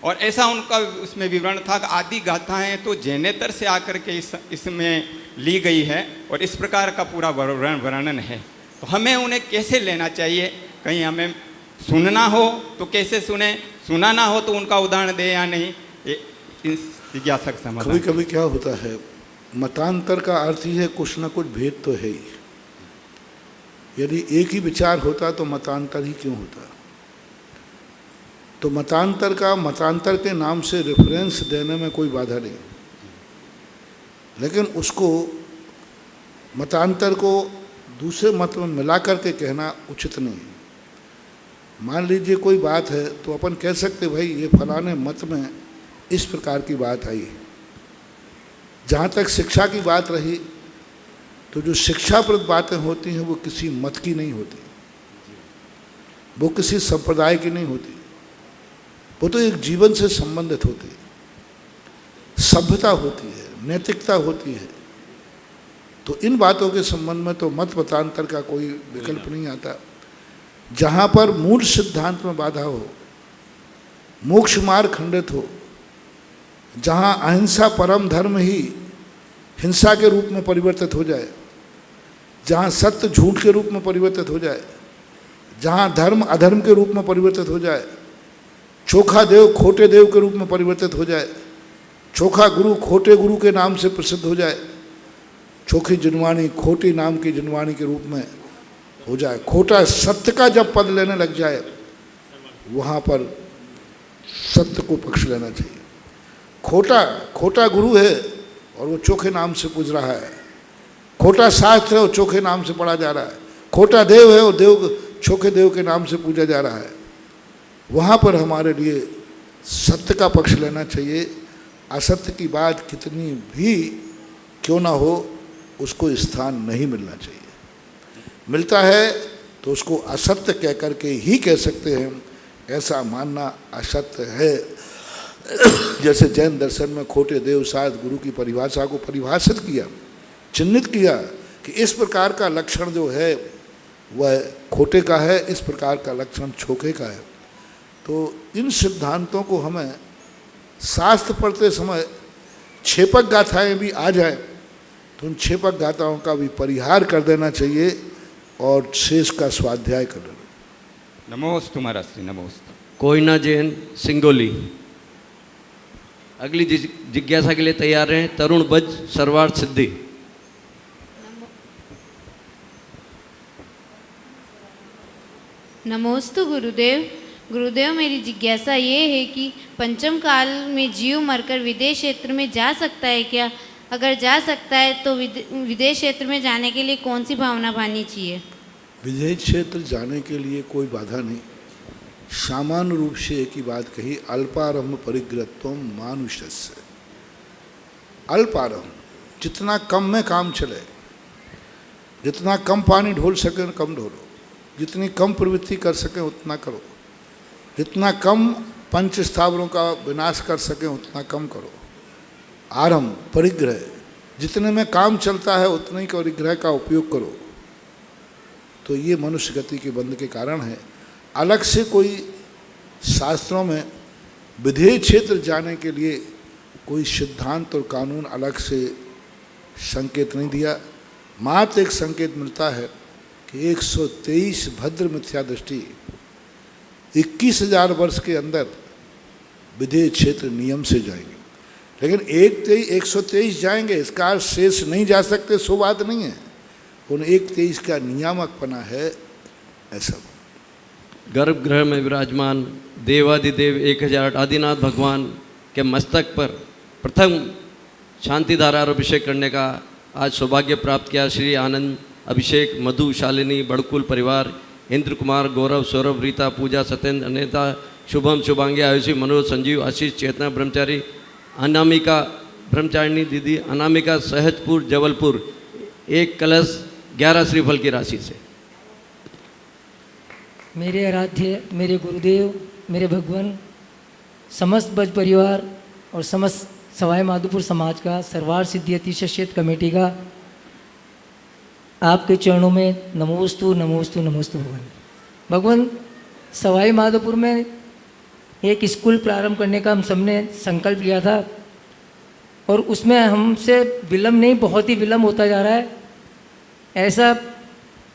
और ऐसा उनका उसमें विवरण था कि आदि गाथाएं तो जैनेतर से आकर के इसमें ली गई है और इस प्रकार का पूरा वर्णन है। तो हमें उन्हें कैसे लेना चाहिए, कहीं हमें सुनना हो तो कैसे सुने, सुना ना हो तो उनका उदाहरण दे या नहीं, जिज्ञासा का समाधान। कभी कभी क्या होता है, मतांतर का अर्थ ही है कुछ ना कुछ भेद तो है ही। यदि एक ही विचार होता तो मतांतर ही क्यों होता। तो मतांतर के नाम से रेफरेंस देने में कोई बाधा नहीं, लेकिन उसको मतांतर को दूसरे मत में मिला करके कहना उचित नहीं है। मान लीजिए कोई बात है तो अपन कह सकते भाई ये फलाने मत में इस प्रकार की बात आई है। जहाँ तक शिक्षा की बात रही तो जो शिक्षाप्रद बातें होती हैं वो किसी मत की नहीं होती, वो किसी संप्रदाय की नहीं होती, वो तो एक जीवन से संबंधित होती है, सभ्यता होती है, नैतिकता होती है। तो इन बातों के संबंध में तो मत मतांतर का कोई विकल्प नहीं आता। जहाँ पर मूल सिद्धांत में बाधा हो, मोक्ष मार्ग खंडित हो, जहाँ अहिंसा परम धर्म ही हिंसा के रूप में परिवर्तित हो जाए, जहाँ सत्य झूठ के रूप में परिवर्तित हो जाए, जहाँ धर्म अधर्म के रूप में परिवर्तित हो जाए, चोखा देव खोटे देव के रूप में परिवर्तित हो जाए, चोखा गुरु खोटे गुरु के नाम से प्रसिद्ध हो जाए, चोखी जिनवाणी खोटी नाम की जिनवाणी के रूप में हो जाए, खोटा सत्य का जब पद लेने लग जाए, वहाँ पर सत्य को पक्ष लेना चाहिए। खोटा गुरु है और वो चोखे नाम से पूज रहा है, खोटा शास्त्र है और चोखे नाम से पढ़ा जा रहा है, खोटा देव है और देव चोखे देव के नाम से पूजा जा रहा है। वहाँ पर हमारे लिए सत्य का पक्ष लेना चाहिए। असत्य की बात कितनी भी क्यों ना हो, उसको स्थान नहीं मिलना चाहिए। मिलता है तो उसको असत्य कह करके ही कह सकते हैं, ऐसा मानना असत्य है। जैसे जैन दर्शन में खोटे देव शायद गुरु की परिभाषा को परिभाषित किया, चिन्हित किया कि इस प्रकार का लक्षण जो है वह खोटे का है, इस प्रकार का लक्षण छोखे का है। तो इन सिद्धांतों को हमें शास्त्र पढ़ते समय छेपक गाथाएं भी आ जाए तो उन छेपक गाथाओं का भी परिहार कर देना चाहिए और शेष का स्वाध्याय कर देना। नमोस्तु महाराज श्री नमोस्तु। कोयना जैन सिंगोली। अगली जिज्ञासा के लिए तैयार हैं तरुण बज सरवार सिद्धि। नमोस्तु गुरुदेव। गुरुदेव, मेरी जिज्ञासा ये है कि पंचम काल में जीव मरकर विदेश क्षेत्र में जा सकता है क्या? अगर जा सकता है तो विदेश क्षेत्र में जाने के लिए कौन सी भावना पानी चाहिए? विदेश क्षेत्र जाने के लिए कोई बाधा नहीं। सामान्य रूप से एक ही बात कही, अल्पारंभ परिग्रहत्वम मानुषस्य। अल्पारंभ, जितना कम में काम चले, जितना कम पानी ढोल सके कम ढोलो, जितनी कम प्रवृत्ति कर सकें उतना करो, जितना कम पंच स्थावरों का विनाश कर सकें उतना कम करो। आरंभ परिग्रह, जितने में काम चलता है उतने ही परिग्रह का उपयोग करो। तो ये मनुष्य गति के बंध के कारण है। अलग से कोई शास्त्रों में विधेय क्षेत्र जाने के लिए कोई सिद्धांत और कानून अलग से संकेत नहीं दिया। मात्र एक संकेत मिलता है कि 123 भद्र मिथ्या दृष्टि 21,000 वर्ष के अंदर विधेय क्षेत्र नियम से जाएंगे। लेकिन 123 जाएंगे, इसका अर्थ शेष नहीं जा सकते, सो बात नहीं है। उन 123 का नियामकपना है ऐसा। गर्भगृह में विराजमान देवादिदेव 1008 आदिनाथ भगवान के मस्तक पर प्रथम शांतिधारा और अभिषेक करने का आज सौभाग्य प्राप्त किया। श्री आनंद अभिषेक मधु शालिनी बड़कुल परिवार, इंद्र कुमार, गौरव, सौरभ, रीता, पूजा, सत्येंद्र, अनेता, शुभम, शुभांगी, आयुषी, मनोज, संजीव, आशीष, चेतना ब्रह्मचारी, अनामिका ब्रह्मचारिणी दीदी, अनामिका सहजपुर जबलपुर, एक कलश 11 श्रीफल की राशि से। मेरे आराध्य, मेरे गुरुदेव, मेरे भगवान, समस्त बज परिवार और समस्त सवाई माधोपुर समाज का, सरवार सिद्धि अतिशय क्षेत्र कमेटी का आपके चरणों में नमोस्तु नमोस्तु नमोस्तु। भगवान, सवाई माधोपुर में एक स्कूल प्रारंभ करने का हम सबने संकल्प लिया था और उसमें हमसे विलम्ब नहीं, बहुत ही विलम्ब होता जा रहा है। ऐसा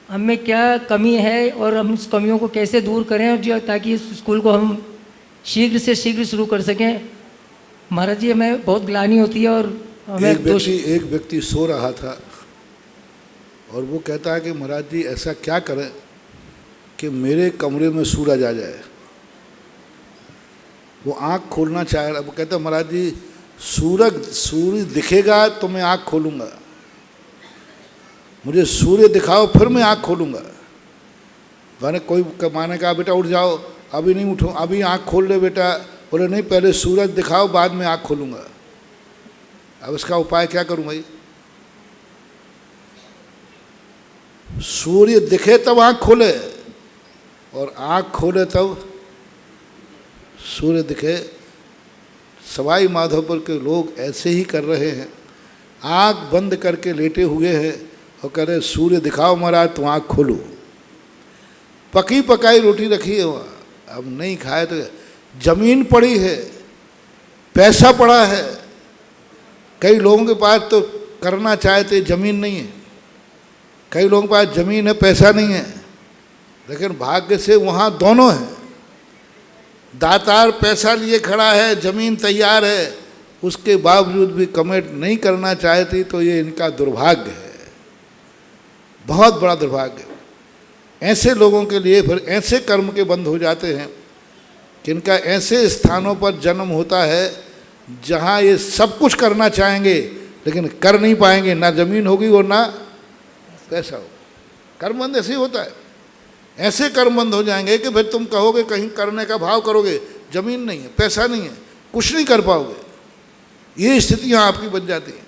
हमें क्या कमी है और हम उस कमियों को कैसे दूर करें और जो ताकि इस स्कूल को हम शीघ्र से शीघ्र शुरू कर सकें। महाराज जी, हमें बहुत ग्लानि होती है और हमें एक व्यक्ति सो रहा था और वो कहता है कि महाराज जी ऐसा क्या करें कि मेरे कमरे में सूरज आ जाए। वो आँख खोलना चाह रहा, वो कहता महाराज जी सूर्य दिखेगा तो मैं आँख खोलूँगा, मुझे सूर्य दिखाओ फिर मैं आँख खोलूँगा। मैंने कोई माने कहा बेटा उठ जाओ, अभी नहीं उठो, अभी आँख खोल ले बेटा। बोले नहीं, पहले सूरज दिखाओ बाद में आँख खोलूँगा। अब इसका उपाय क्या करूँ भाई? सूर्य दिखे तब आँख खोले और आँख खोले तब सूर्य दिखे। सवाई माधोपुर के लोग ऐसे ही कर रहे हैं, आँख बंद करके लेटे हुए हैं और कह रहे सूर्य दिखाओ महाराज तो आँख खोलो। पकी पकाई रोटी रखी है वहाँ, अब नहीं खाए तो जमीन पड़ी है, पैसा पड़ा है। कई लोगों के पास तो करना चाहते जमीन नहीं है, कई लोगों के पास जमीन है पैसा नहीं है, लेकिन भाग्य से वहाँ दोनों हैं। दातार पैसा लिए खड़ा है, जमीन तैयार है, उसके बावजूद भी कमेंट नहीं करना चाहती, तो ये इनका दुर्भाग्य है, बहुत बड़ा दुर्भाग्य है। ऐसे लोगों के लिए फिर ऐसे कर्म के बंद हो जाते हैं कि इनका ऐसे स्थानों पर जन्म होता है जहाँ ये सब कुछ करना चाहेंगे लेकिन कर नहीं पाएंगे, ना जमीन होगी और ना पैसा होगा। कर्म बंद ऐसे ही होता है, ऐसे कर्म बंद हो जाएंगे कि फिर तुम कहोगे कहीं करने का भाव करोगे, जमीन नहीं है, पैसा नहीं है, कुछ नहीं कर पाओगे। ये स्थितियाँ आपकी बन जाती हैं।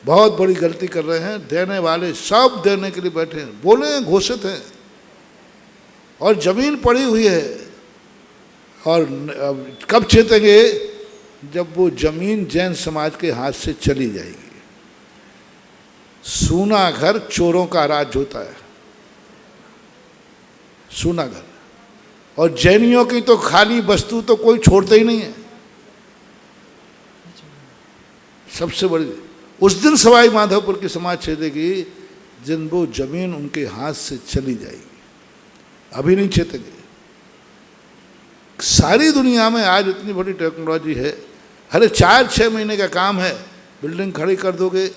बहुत बड़ी गलती कर रहे हैं। देने वाले सब देने के लिए बैठे हैं, बोले हैं, घोषित हैं, और जमीन पड़ी हुई है। और कब चेतेंगे? जब वो जमीन जैन समाज के हाथ से चली जाएगी। सूना घर चोरों का राज होता है, सूना घर। और जैनियों की तो खाली वस्तु तो कोई छोड़ते ही नहीं है। सबसे बड़ी उस दिन सवाई माधोपुर की समाज छेदेगी जिन वो जमीन उनके हाथ से चली जाएगी, अभी नहीं छेदेंगे। सारी दुनिया में आज इतनी बड़ी टेक्नोलॉजी है, अरे 4-6 महीने का काम है, बिल्डिंग खड़ी कर दोगे,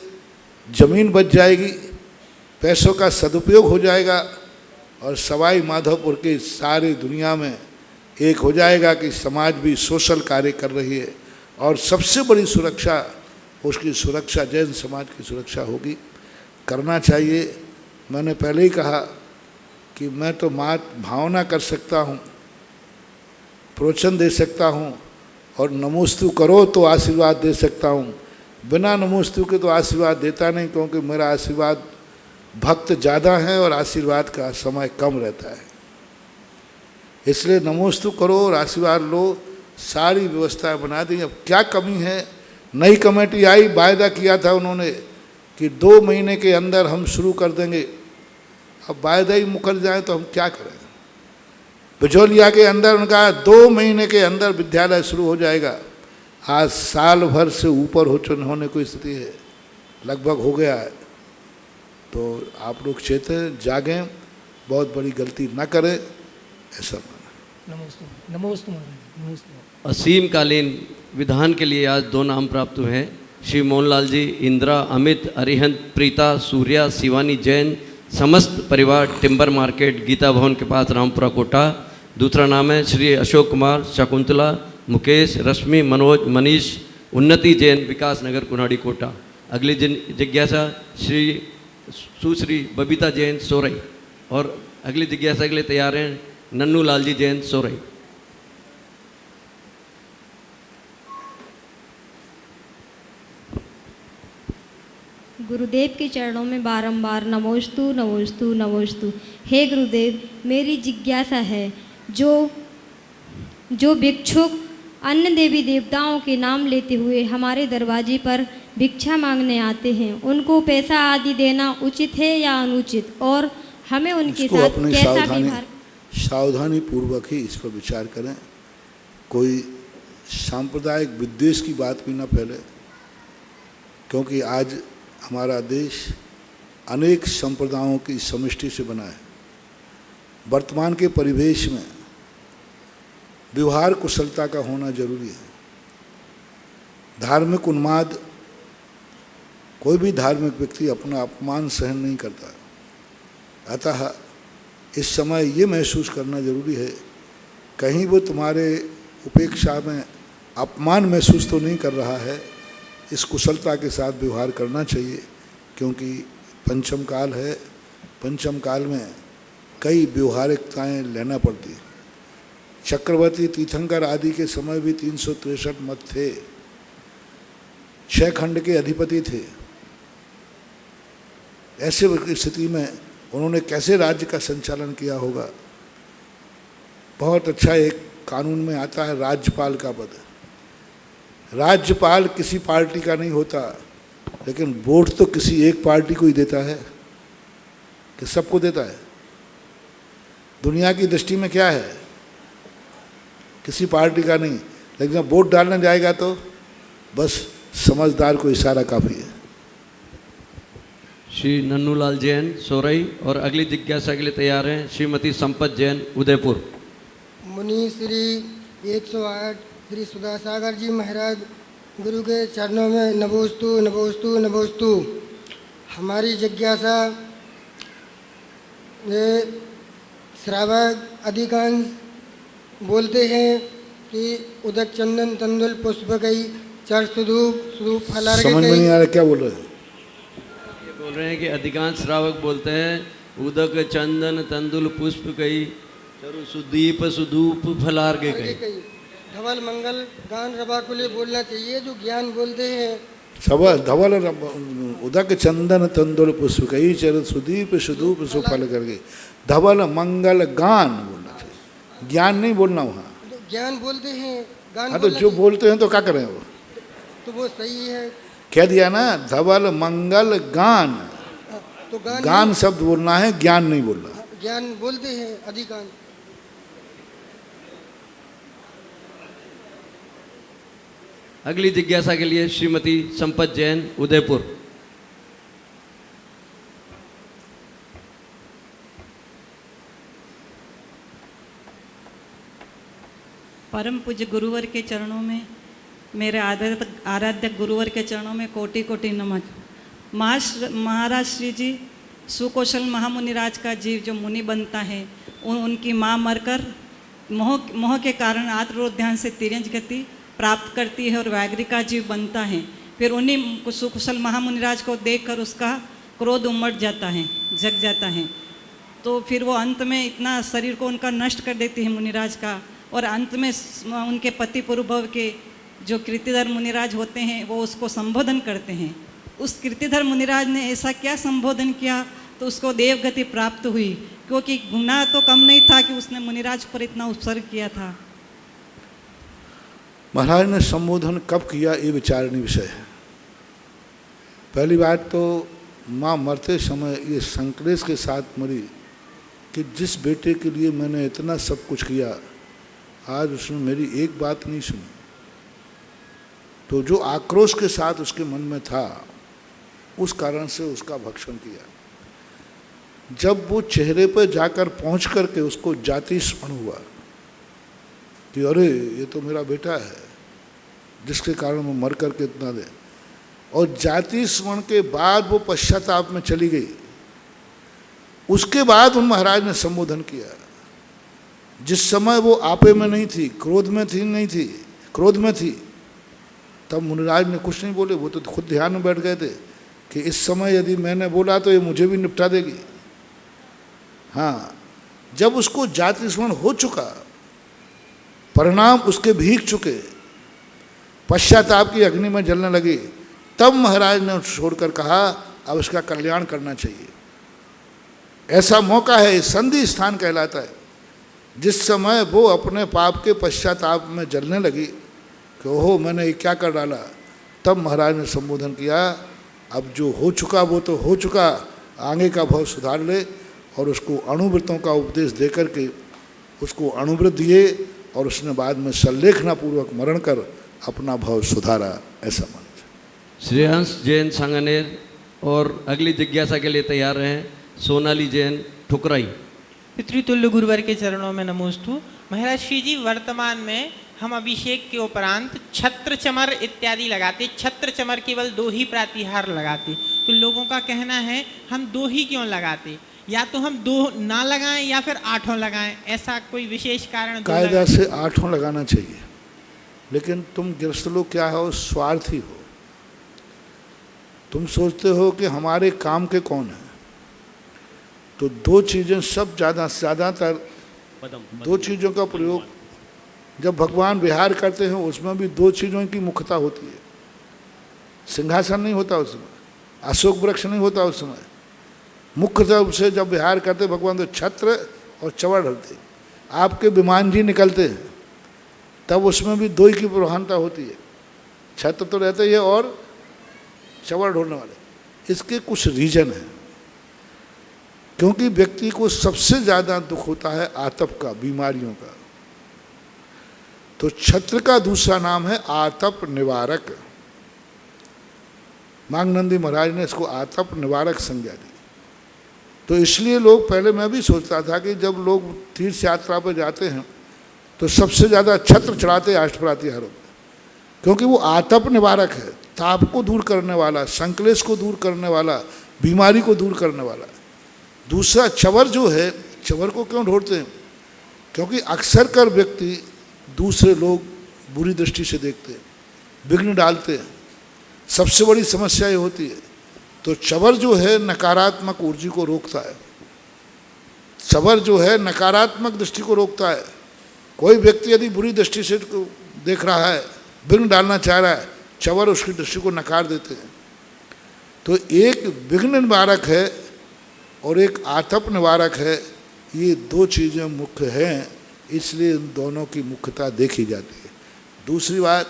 जमीन बच जाएगी, पैसों का सदुपयोग हो जाएगा और सवाई माधोपुर की सारी दुनिया में एक हो जाएगा कि समाज भी सोशल कार्य कर रही है। और सबसे बड़ी सुरक्षा, उसकी सुरक्षा जैन समाज की सुरक्षा होगी। करना चाहिए। मैंने पहले ही कहा कि मैं तो मात भावना कर सकता हूँ, प्रवचन दे सकता हूँ, और नमोस्तु करो तो आशीर्वाद दे सकता हूँ। बिना नमोस्तु के तो आशीर्वाद देता नहीं, क्योंकि मेरा आशीर्वाद भक्त ज़्यादा हैं और आशीर्वाद का समय कम रहता है। इसलिए नमोस्तु करो और आशीर्वाद लो। सारी व्यवस्थाएं बना दी। अब क्या कमी है? नई कमेटी आई, वायदा किया था उन्होंने कि 2 महीने के अंदर हम शुरू कर देंगे। अब वायदा ही मुकर जाए तो हम क्या करें? बिजोलिया के अंदर उनका 2 महीने के अंदर विद्यालय शुरू हो जाएगा। आज साल भर से ऊपर होने की स्थिति है, लगभग हो गया है। तो आप लोग चेतें, जागें, बहुत बड़ी गलती ना करें, ऐसा माना। नमोस्तु महाराज। असीमकालीन विधान के लिए आज 2 नाम प्राप्त हुए हैं। श्री मोहनलाल जी, इंदिरा, अमित, अरिहंत, प्रीता, सूर्या, शिवानी जैन, समस्त परिवार, टिम्बर मार्केट, गीता भवन के पास, रामपुरा, कोटा। दूसरा नाम है श्री अशोक कुमार, शकुंतला, मुकेश, रश्मि, मनोज, मनीष, उन्नति जैन, विकास नगर, कुनाडी, कोटा। अगली जिज्ञासा श्री सुश्री बबीता जैन, सोरई। और अगली जिज्ञासा के लिए तैयार हैं नन्नू लाल जी जैन, सोरई। गुरुदेव के चरणों में बारंबार नमोस्तु नमोस्तु नमोस्तु। हे गुरुदेव, मेरी जिज्ञासा है, जो भिक्षुक अन्य देवी देवताओं के नाम लेते हुए हमारे दरवाजे पर भिक्षा मांगने आते हैं, उनको पैसा आदि देना उचित है या अनुचित, और हमें उनके साथ कैसा व्यवहार? सावधानी पूर्वक ही इस पर विचार करें। कोई सांप्रदायिक विद्वेष की बात भी ना फैले, क्योंकि आज हमारा देश अनेक संप्रदायों की समष्टि से बना है। वर्तमान के परिवेश में व्यवहार कुशलता का होना जरूरी है। धार्मिक उन्माद, कोई भी धार्मिक व्यक्ति अपना अपमान सहन नहीं करता। अतः इस समय ये महसूस करना जरूरी है, कहीं वो तुम्हारे उपेक्षा में अपमान महसूस तो नहीं कर रहा है। इस कुशलता के साथ व्यवहार करना चाहिए, क्योंकि पंचम काल है। पंचम काल में कई व्यवहारिकताएं लेना पड़ती। चक्रवर्ती तीर्थंकर आदि के समय भी 363 मठ थे, 6 खंड के अधिपति थे। ऐसे स्थिति में उन्होंने कैसे राज्य का संचालन किया होगा। बहुत अच्छा एक कानून में आता है राज्यपाल का पद। राज्यपाल किसी पार्टी का नहीं होता, लेकिन वोट तो किसी एक पार्टी को ही देता है कि सबको देता है। दुनिया की दृष्टि में क्या है, किसी पार्टी का नहीं, लेकिन जब वोट डालने जाएगा तो बस समझदार को इशारा काफ़ी है। श्री नन्नूलाल जैन सोरई, और अगली जिज्ञासा के लिए तैयार हैं श्रीमती संपत जैन उदयपुर। मुनि श्री 108 श्री सुधासागर जी महाराज गुरु के चरणों में नमोस्तु नमोस्तु नमोस्तु। हमारी जिज्ञासा, ये श्रावक अधिकांश बोलते हैं कि उदक चंदन तंदुल पुष्प गई चर सुधूप फलार समझ में नहीं आ रहा क्या बोल रहे हैं। ये बोल रहे हैं कि अधिकांश श्रावक बोलते हैं उदक चंदन तंदुल पुष्प कई चरु सुदीप सुधूप फलार्गे कई। धवल मंगल गान रवा को लिए बोलना चाहिए, जो ज्ञान बोलते हैं। सब धवल उदक चंदन तंदुल पुष्प कई चर सुदीप सुधूप सुफल कर गई। धवल मंगल गान बोलना चाहिए, ज्ञान नहीं बोलना वहाँ। ज्ञान बोलते हैं, गान हाँ तो जो बोलते हैं तो क्या करें वो, तो वो सही है। कह दिया ना, धवल मंगल गान। तो गान शब्द बोलना है, ज्ञान नहीं बोलना। ज्ञान बोलते हैं अधिकांश। अगली जिज्ञासा के लिए श्रीमती संपत जैन उदयपुर। परम पूज्य गुरुवर के चरणों में, मेरे आराध्य गुरुवर के चरणों में कोटि कोटि नमन। महाराज श्री जी सुकौशल महामुनिराज का जीव जो मुनि बनता है, उनकी माँ मरकर मोह के कारण आत्मोद्यान से तिरंज गति प्राप्त करती है और व्याघ्री का जीव बनता है। फिर उन्हीं सुकुशल महामुनिराज को देखकर उसका क्रोध उमड़ जाता है, जग जाता है। तो फिर वो अंत में इतना शरीर को उनका नष्ट कर देती है मुनिराज का, और अंत में उनके पति पूर्वभव के जो कीर्तिधर मुनिराज होते हैं वो उसको संबोधन करते हैं। उस कीर्तिधर मुनिराज ने ऐसा क्या संबोधन किया तो उसको देवगति प्राप्त हुई, क्योंकि गुनाह तो कम नहीं था कि उसने मुनिराज पर इतना उत्सर्ग किया था। महाराज ने संबोधन कब किया ये विचारणीय विषय है। पहली बात तो माँ मरते समय ये संक्लेश के साथ मरी कि जिस बेटे के लिए मैंने इतना सब कुछ किया, आज उसने मेरी एक बात नहीं सुनी। तो जो आक्रोश के साथ उसके मन में था, उस कारण से उसका भक्षण किया। जब वो चेहरे पर जाकर पहुंच करके उसको जाति स्मरण हुआ कि अरे ये तो मेरा बेटा है जिसके कारण वो मर करके इतना दे, और जाति स्मरण के बाद वो पश्चाताप में चली गई। उसके बाद उन महाराज ने संबोधन किया। जिस समय वो आपे में नहीं थी, क्रोध में थी, नहीं थी, क्रोध में थी, तब मुनिराज ने कुछ नहीं बोले। वो तो खुद ध्यान में बैठ गए थे कि इस समय यदि मैंने बोला तो ये मुझे भी निपटा देगी। हाँ, जब उसको जाति स्मरण हो चुका, परिणाम उसके भीग चुके, पश्चाताप की अग्नि में जलने लगी, तब महाराज ने छोड़कर कहा अब इसका कल्याण करना चाहिए। ऐसा मौका है, संधि स्थान कहलाता है। जिस समय वो अपने पाप के पश्चाताप में जलने लगी कि ओहो मैंने ये क्या कर डाला, तब महाराज ने संबोधन किया अब जो हो चुका वो तो हो चुका, आगे का भाव सुधार ले। और उसको अणुव्रतों का उपदेश दे करके उसको अणुव्रत दिए और उसने बाद में संलेखनापूर्वक मरण कर अपना भाव सुधारा, ऐसा मानते हैं। श्रेयांश जैन सांगनेर और अगली जिज्ञासा के लिए तैयार रहें सोनाली जैन ठुकराई। पितृतुल्य गुरुवर के चरणों में नमोस्तु। महाराज श्री जी, वर्तमान में हम अभिषेक के उपरांत छत्र चमर इत्यादि लगाते, छत्र चमर केवल 2 ही प्रातिहार लगाते, तो लोगों का कहना है हम 2 ही क्यों लगाते, या तो हम 2 ना लगाएं या फिर 8 लगाएं, ऐसा कोई विशेष कारण? कायदा से 8 लगाना चाहिए, लेकिन तुम गृहस्थ लोग क्या हो, स्वार्थी हो। तुम सोचते हो कि हमारे काम के कौन है, तो 2 चीज़ें सब ज़्यादातर 2 चीज़ों का प्रयोग जब भगवान विहार करते हैं उसमें भी 2 चीज़ों की मुख्यता होती है। सिंहासन नहीं होता उस समय, अशोक वृक्ष नहीं होता उस समय। मुख्य रूप से जब विहार करते भगवान तो छत्र और चवर ढलते, आपके विमान जी निकलते हैं तब उसमें भी 2 की प्रधानता होती है। छत्र तो रहते ही है और चवर ढोलने वाले। इसके कुछ रीजन हैं, क्योंकि व्यक्ति को सबसे ज़्यादा दुख होता है आतप का, बीमारियों का। तो छत्र का दूसरा नाम है आतप निवारक। मांगनंदी महाराज ने इसको आतप निवारक संज्ञा दी। तो इसलिए लोग, पहले मैं भी सोचता था कि जब लोग तीर्थ यात्रा पर जाते हैं तो सबसे ज़्यादा छत्र चढ़ाते अष्टप्रातिहारों में, क्योंकि वो आतप निवारक है, ताप को दूर करने वाला, संक्लेश को दूर करने वाला, बीमारी को दूर करने वाला। दूसरा चवर जो है, चवर को क्यों ढोड़ते हैं, क्योंकि अक्सर कर व्यक्ति दूसरे लोग बुरी दृष्टि से देखते हैं, विघ्न डालते हैं, सबसे बड़ी समस्या ये होती है। तो चवर जो है नकारात्मक ऊर्जा को रोकता है, चवर जो है नकारात्मक दृष्टि को रोकता है। कोई व्यक्ति यदि बुरी दृष्टि से देख रहा है, विघ्न डालना चाह रहा है, चवर उसकी दृष्टि को नकार देते हैं। तो एक विघ्न निवारक है और एक आतप निवारक है, ये 2 चीज़ें मुख्य हैं, इसलिए इन दोनों की मुख्यता देखी जाती है। दूसरी बात,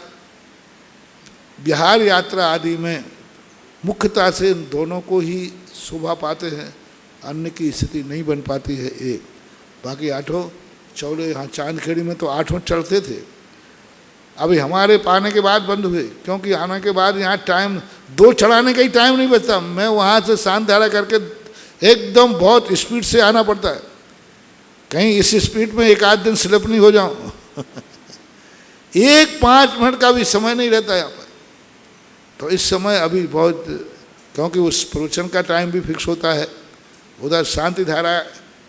बिहार यात्रा आदि में मुख्यता से इन दोनों को ही शोभा पाते हैं, अन्य की स्थिति नहीं बन पाती है। एक बाकी 8 चौले, यहाँ चांदखेड़ी में तो 8 चढ़ते थे, अभी हमारे पाने के बाद बंद हुए, क्योंकि आने के बाद यहाँ टाइम 2 चढ़ाने का ही टाइम नहीं बचता। मैं वहाँ से शांत धारा करके एकदम बहुत स्पीड से आना पड़ता है, कहीं इस स्पीड में एक आध दिन स्लिप नहीं हो जाऊँ। 5 मिनट का भी समय नहीं रहता यहाँ पर। तो इस समय अभी बहुत, क्योंकि उस प्रवचन का टाइम भी फिक्स होता है, उधर शांति धारा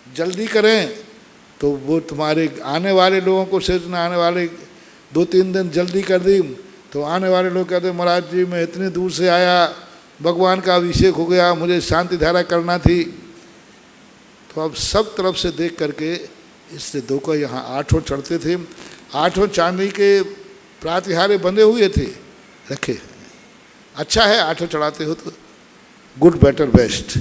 जल्दी करें तो वो तुम्हारे आने वाले लोगों को सिर्फ आने वाले 2-3 दिन जल्दी कर दी तो आने वाले लोग कहते महाराज जी मैं इतनी दूर से आया, भगवान का अभिषेक हो गया, मुझे शांति धारा करना थी। तो अब सब तरफ से देख करके इससे 2 का यहाँ 8 चढ़ते थे। 8 चांदी के प्रातिहारे बंधे हुए थे, रखे। अच्छा है 8 चढ़ाते हो तो, गुड बेटर बेस्ट।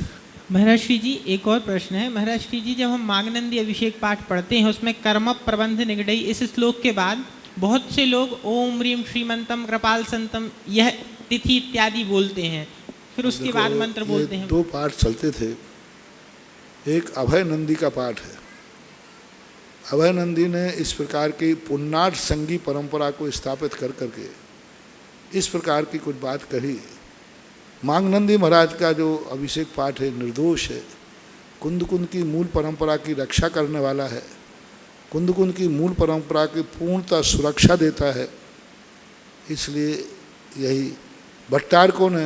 महाराज श्री जी, एक और प्रश्न है। महाराज श्री जी, जब हम मागनंदी अभिषेक पाठ पढ़ते हैं उसमें कर्म प्रबंध निगडई इस श्लोक के बाद बहुत से लोग ओम ह्रीम श्रीमंतम कृपाल संतम यह तिथि इत्यादि बोलते हैं, फिर उसके बाद मंत्र बोलते हैं। 2 पाठ चलते थे। एक अभय नंदी का पाठ है। अभय नंदी ने इस प्रकार की पुण्यार्थ संगी परंपरा को स्थापित कर करके इस प्रकार की कुछ बात कही। मांगनंदी महाराज का जो अभिषेक पाठ है निर्दोष है, कुंद कुंद की मूल परंपरा की रक्षा करने वाला है, कुंद कुंद की मूल परंपरा की पूर्णतः सुरक्षा देता है। इसलिए यही भट्टारकों ने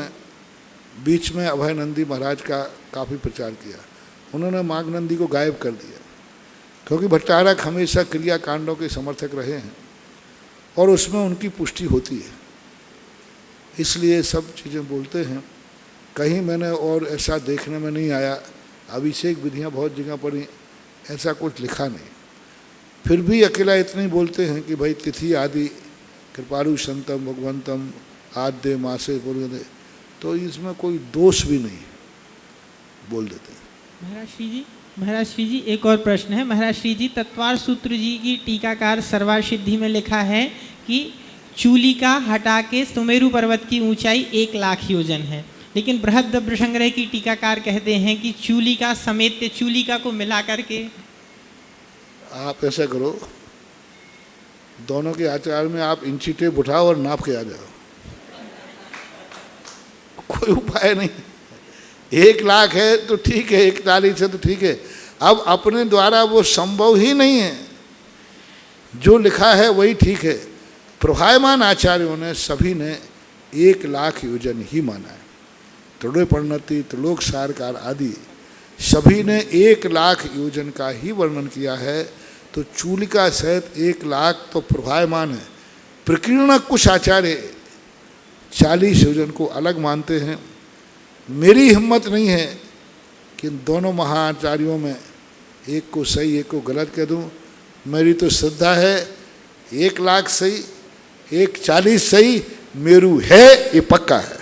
बीच में अभय नंदी महाराज का काफ़ी प्रचार किया। उन्होंने मांगनंदी को गायब कर दिया, क्योंकि भट्टारक हमेशा क्रिया कांडों के समर्थक रहे हैं और उसमें उनकी पुष्टि होती है, इसलिए सब चीज़ें बोलते हैं। कहीं मैंने और ऐसा देखने में नहीं आया। अभिषेक विधियाँ बहुत जगह पढ़ी, ऐसा कुछ लिखा नहीं। फिर भी अकेला इतना ही बोलते हैं कि भाई तिथि आदि कृपालु संतम भगवंतम आद्य मासे पूर्वदे, तो इसमें कोई दोष भी नहीं, बोल देते हैं। महाराज श्री जी एक और प्रश्न है। महाराज श्री जी, तत्वार सूत्र जी की टीकाकार सर्वासिद्धि में लिखा है कि चूली का हटा के सुमेरु पर्वत की ऊंचाई 1 लाख योजन है, लेकिन बृहद्रव्य संग्रह की टीकाकार कहते हैं कि चूली का समेत चूली का को मिला करके। आप ऐसा करो, दोनों के आचार में आप इंची टेप उठाओ और नाप के आ जाओ, कोई उपाय नहीं। 1 लाख है तो ठीक है, 41 है तो ठीक है। अब अपने द्वारा वो संभव ही नहीं है, जो लिखा है वही ठीक है। प्रभायमान आचार्यों ने सभी ने 1 लाख योजन ही माना है। त्रिलोक परिणति, त्रिलोक सारकार आदि सभी ने 1 लाख योजन का ही वर्णन किया है। तो चूलिका सहित 1 लाख तो प्रभायमान है। प्रकीर्ण कुछ आचार्य 40 योजन को अलग मानते हैं। मेरी हिम्मत नहीं है कि इन दोनों महाआचार्यों में एक को सही एक को गलत कह दूं। मेरी तो श्रद्धा है 1 लाख सही, 140 सही, मेरू है ये पक्का है।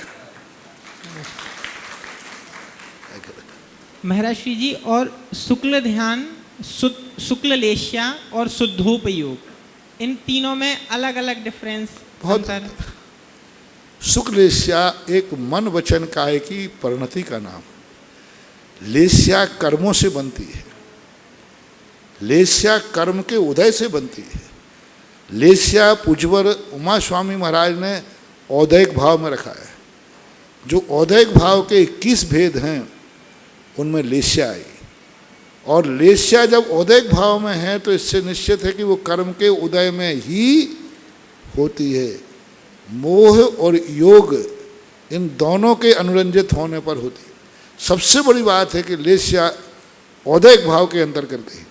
महाराज श्री जी, और शुक्ल ध्यान, शुक्ल लेश्या और शुद्धोपयोग, इन तीनों में अलग अलग डिफरेंस बहुत। शुक्लेश्या एक मन वचन काय की परिणति का नाम। लेस्या कर्मों से बनती है, लेस्या कर्म के उदय से बनती है। लेस्या पूज्यवर उमा स्वामी महाराज ने औदैक भाव में रखा है। जो औदैक भाव के 21 भेद हैं उनमें लेस्या आई। और लेस्या जब औदैक भाव में है तो इससे निश्चित है कि वो कर्म के उदय में ही होती है। मोह और योग इन दोनों के अनुरंजित होने पर होती है। सबसे बड़ी बात है कि लेस्या औदैक भाव के अंतर्गत गई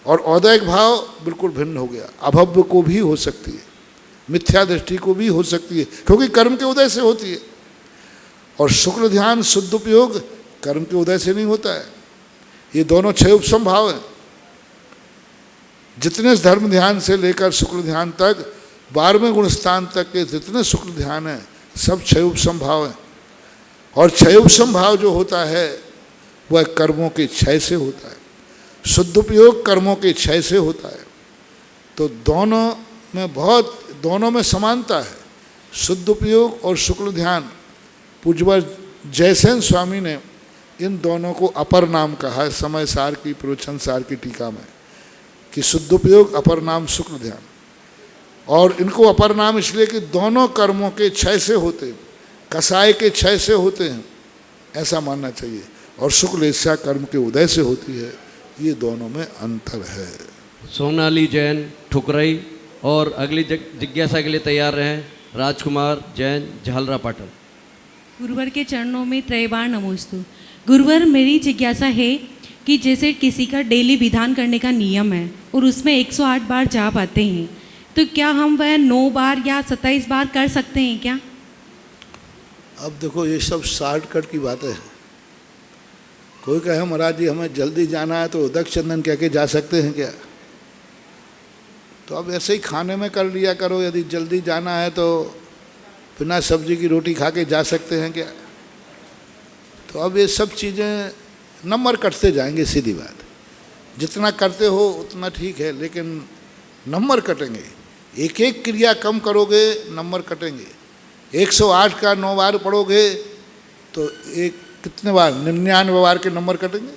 और औदैक भाव बिल्कुल भिन्न हो गया। अभव्य को भी हो सकती है, मिथ्या दृष्टि को भी हो सकती है, क्योंकि कर्म के उदय से होती है। और शुक्ल ध्यान शुद्ध उपयोग कर्म के उदय से नहीं होता है। ये दोनों 6 उपसम भाव हैं। जितने धर्म ध्यान से लेकर शुक्ल ध्यान तक 12वें गुण स्थान तक के जितने शुक्ल ध्यान हैं सब 6 उपसम भाव हैं। और 6 उपसम भाव जो होता है वह कर्मों के क्षय से होता है। शुद्ध उपयोग कर्मों के क्षय से होता है। तो दोनों में समानता है। शुद्ध उपयोग और शुक्ल ध्यान पूज्यवर जयसेन स्वामी ने इन दोनों को अपर नाम कहा है समय सार की प्रवचन सार की टीका में, कि शुद्ध उपयोग अपर नाम शुक्ल ध्यान। और इनको अपर नाम इसलिए कि दोनों कर्मों के क्षय से होते हैं, कसाय के क्षय से होते हैं, ऐसा मानना चाहिए। और शुक्ल लेस्या कर्म के उदय से होती है। ये दोनों में अंतर है। सोनाली जैन ठुकराई और अगली जिज्ञासा के लिए तैयार रहें राजकुमार जैन झालरा पाटन। गुरुवर के चरणों में त्रयबार नमोस्तु। गुरुवर, मेरी जिज्ञासा है कि जैसे किसी का डेली विधान करने का नियम है और उसमें 108 बार जाप आते हैं, तो क्या हम वह 9 बार या 27 बार कर सकते हैं क्या? अब देखो, ये सब शॉर्टकट की बातें हैं। कोई कहे महाराज जी हमें जल्दी जाना है तो उदक चंदन कह के जा सकते हैं क्या? तो अब ऐसे ही खाने में कर लिया करो। यदि जल्दी जाना है तो बिना सब्जी की रोटी खा के जा सकते हैं क्या? तो अब ये सब चीज़ें नंबर कटते जाएंगे, सीधी बात। जितना करते हो उतना ठीक है, लेकिन नंबर कटेंगे। एक एक क्रिया कम करोगे नंबर कटेंगे। 108 का 9 बार पढ़ोगे तो एक कितने बार 99 बार के नंबर कटेंगे,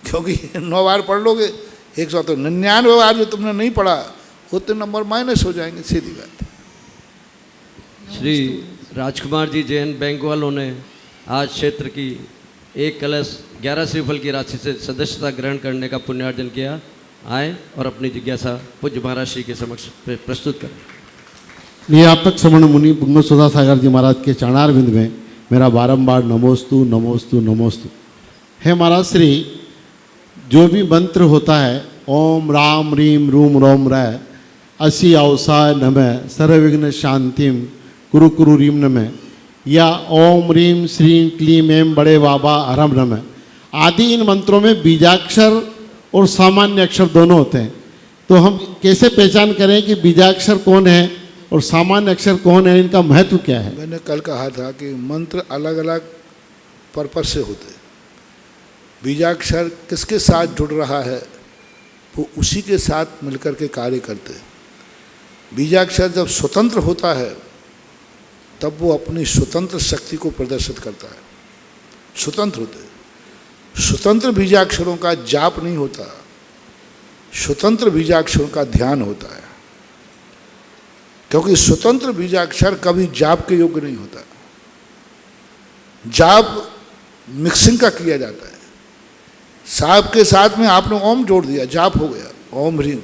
क्योंकि 9 बार पढ़ लोगे 100, तो 99 बार जो तुमने नहीं पढ़ा उतने नंबर माइनस हो जाएंगे, सीधी बात। श्री राजकुमार जी जैन बैंक वालों ने आज क्षेत्र की 1 कलश 11 श्रीफल की राशि से सदस्यता ग्रहण करने का पुण्यार्जन किया। आए और अपनी जिज्ञासा पूज्य महाराज श्री के समक्ष प्रस्तुत करें। नियापक श्रवण मुनि पुण्य सुधा सागर जी महाराज के चरणारविंद में मेरा बारंबार नमोस्तु नमोस्तु नमोस्तु है। महाराज श्री, जो भी मंत्र होता है ओम राम रीम रूम रोम रय असी अवसाय नमः सर्वविघ्न शांतिम कुरु कुरु रीम नमः, या ओम रीम श्रीम क्लीम एम बड़े बाबा हरम नमः आदि, इन मंत्रों में बीजाक्षर और सामान्य अक्षर दोनों होते हैं। तो हम कैसे पहचान करें कि बीजाक्षर कौन है और सामान्य अक्षर कौन है, इनका महत्व क्या है? मैंने कल कहा था कि मंत्र अलग अलग पर्पस से होते हैं। बीजाक्षर किसके साथ जुड़ रहा है वो उसी के साथ मिलकर के कार्य करते हैं। बीजाक्षर जब स्वतंत्र होता है तब वो अपनी स्वतंत्र शक्ति को प्रदर्शित करता है। स्वतंत्र होते हैं। स्वतंत्र बीजाक्षरों का जाप नहीं होता। स्वतंत्र बीजाक्षरों का ध्यान होता है, क्योंकि स्वतंत्र बीजाक्षर कभी जाप के योग्य नहीं होता। जाप मिक्सिंग का किया जाता है। साहब के साथ में आपने ओम जोड़ दिया, जाप हो गया, ओम ह्रीम।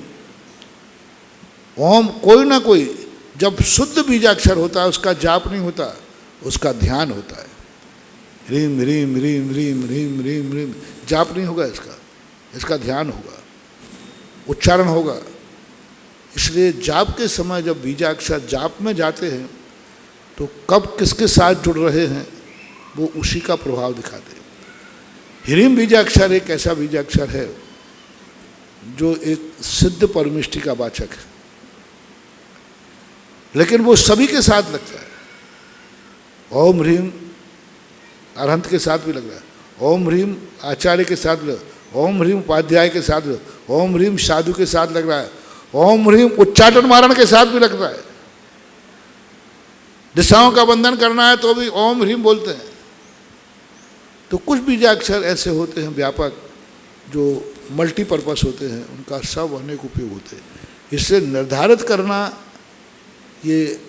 ओम कोई ना कोई जब शुद्ध बीजाक्षर होता है उसका जाप नहीं होता, उसका ध्यान होता है। ह्रीम ह्रीम ह्रीम ह्रीम ह्रीम ह्रीम ह्रीम, जाप नहीं होगा इसका ध्यान होगा, उच्चारण होगा। इसलिए जाप के समय जब बीजाक्षर जाप में जाते हैं तो कब किसके साथ जुड़ रहे हैं वो उसी का प्रभाव दिखाते हैं। ह्रीम बीजाक्षर एक ऐसा बीजाक्षर है जो एक सिद्ध परमिष्टि का वाचक है, लेकिन वो सभी के साथ लगता है। ओम ह्रीम अरहंत के साथ भी लग रहा है, ओम ह्रीम आचार्य के साथ लग, ओम ह्रीम उपाध्याय के साथ लग, ओम ह्रीम साधु के साथ लग रहा है, ओम ह्रीम उच्चाटन मारण के साथ भी लगता है। दिशाओं का बंधन करना है तो भी ओम ह्रीम बोलते हैं। तो कुछ बीजाक्षर ऐसे होते हैं व्यापक जो मल्टीपर्पस होते हैं, उनका सब अनेक उपयोग होते हैं। इससे निर्धारित करना ये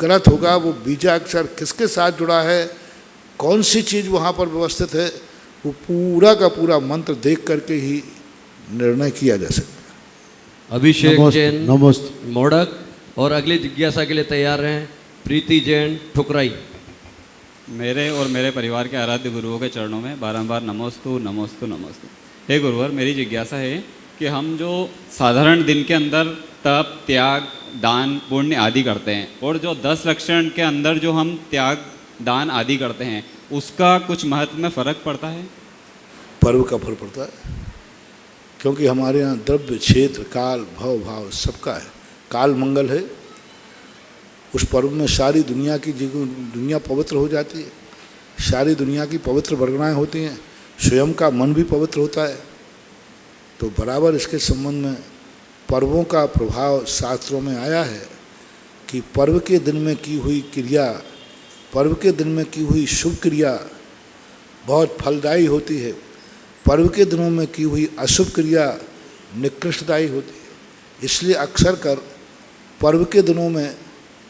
गलत होगा वो बीजाक्षर किसके साथ जुड़ा है, कौन सी चीज़ वहाँ पर व्यवस्थित है, वो पूरा का पूरा मंत्र देख करके ही निर्णय किया जा सकता है। अभिषेक जैन मोड़क और अगली जिज्ञासा के लिए तैयार हैं प्रीति जैन ठुकराई। मेरे और मेरे परिवार के आराध्य गुरुओं के चरणों में बारंबार नमोस्तु नमोस्तु नमोस्तु। हे गुरुवर, मेरी जिज्ञासा है कि हम जो साधारण दिन के अंदर तप, त्याग, दान, पुण्य आदि करते हैं और जो 10 लक्षण के अंदर जो हम त्याग, दान आदि करते हैं उसका कुछ महत्व में फ़र्क पड़ता है? पर्व का फर्क पड़ता है, क्योंकि हमारे यहाँ द्रव्य, क्षेत्र, काल, भव, भाव सबका है। काल मंगल है, उस पर्व में सारी दुनिया की दुनिया पवित्र हो जाती है, सारी दुनिया की पवित्र वर्गणाएँ होती हैं, स्वयं का मन भी पवित्र होता है। तो बराबर इसके संबंध में पर्वों का प्रभाव शास्त्रों में आया है कि पर्व के दिन में की हुई क्रिया, पर्व के दिन में की हुई शुभ क्रिया बहुत फलदायी होती है, पर्व के दिनों में की हुई अशुभ क्रिया निकृष्टदायी होती है। इसलिए अक्सर कर पर्व के दिनों में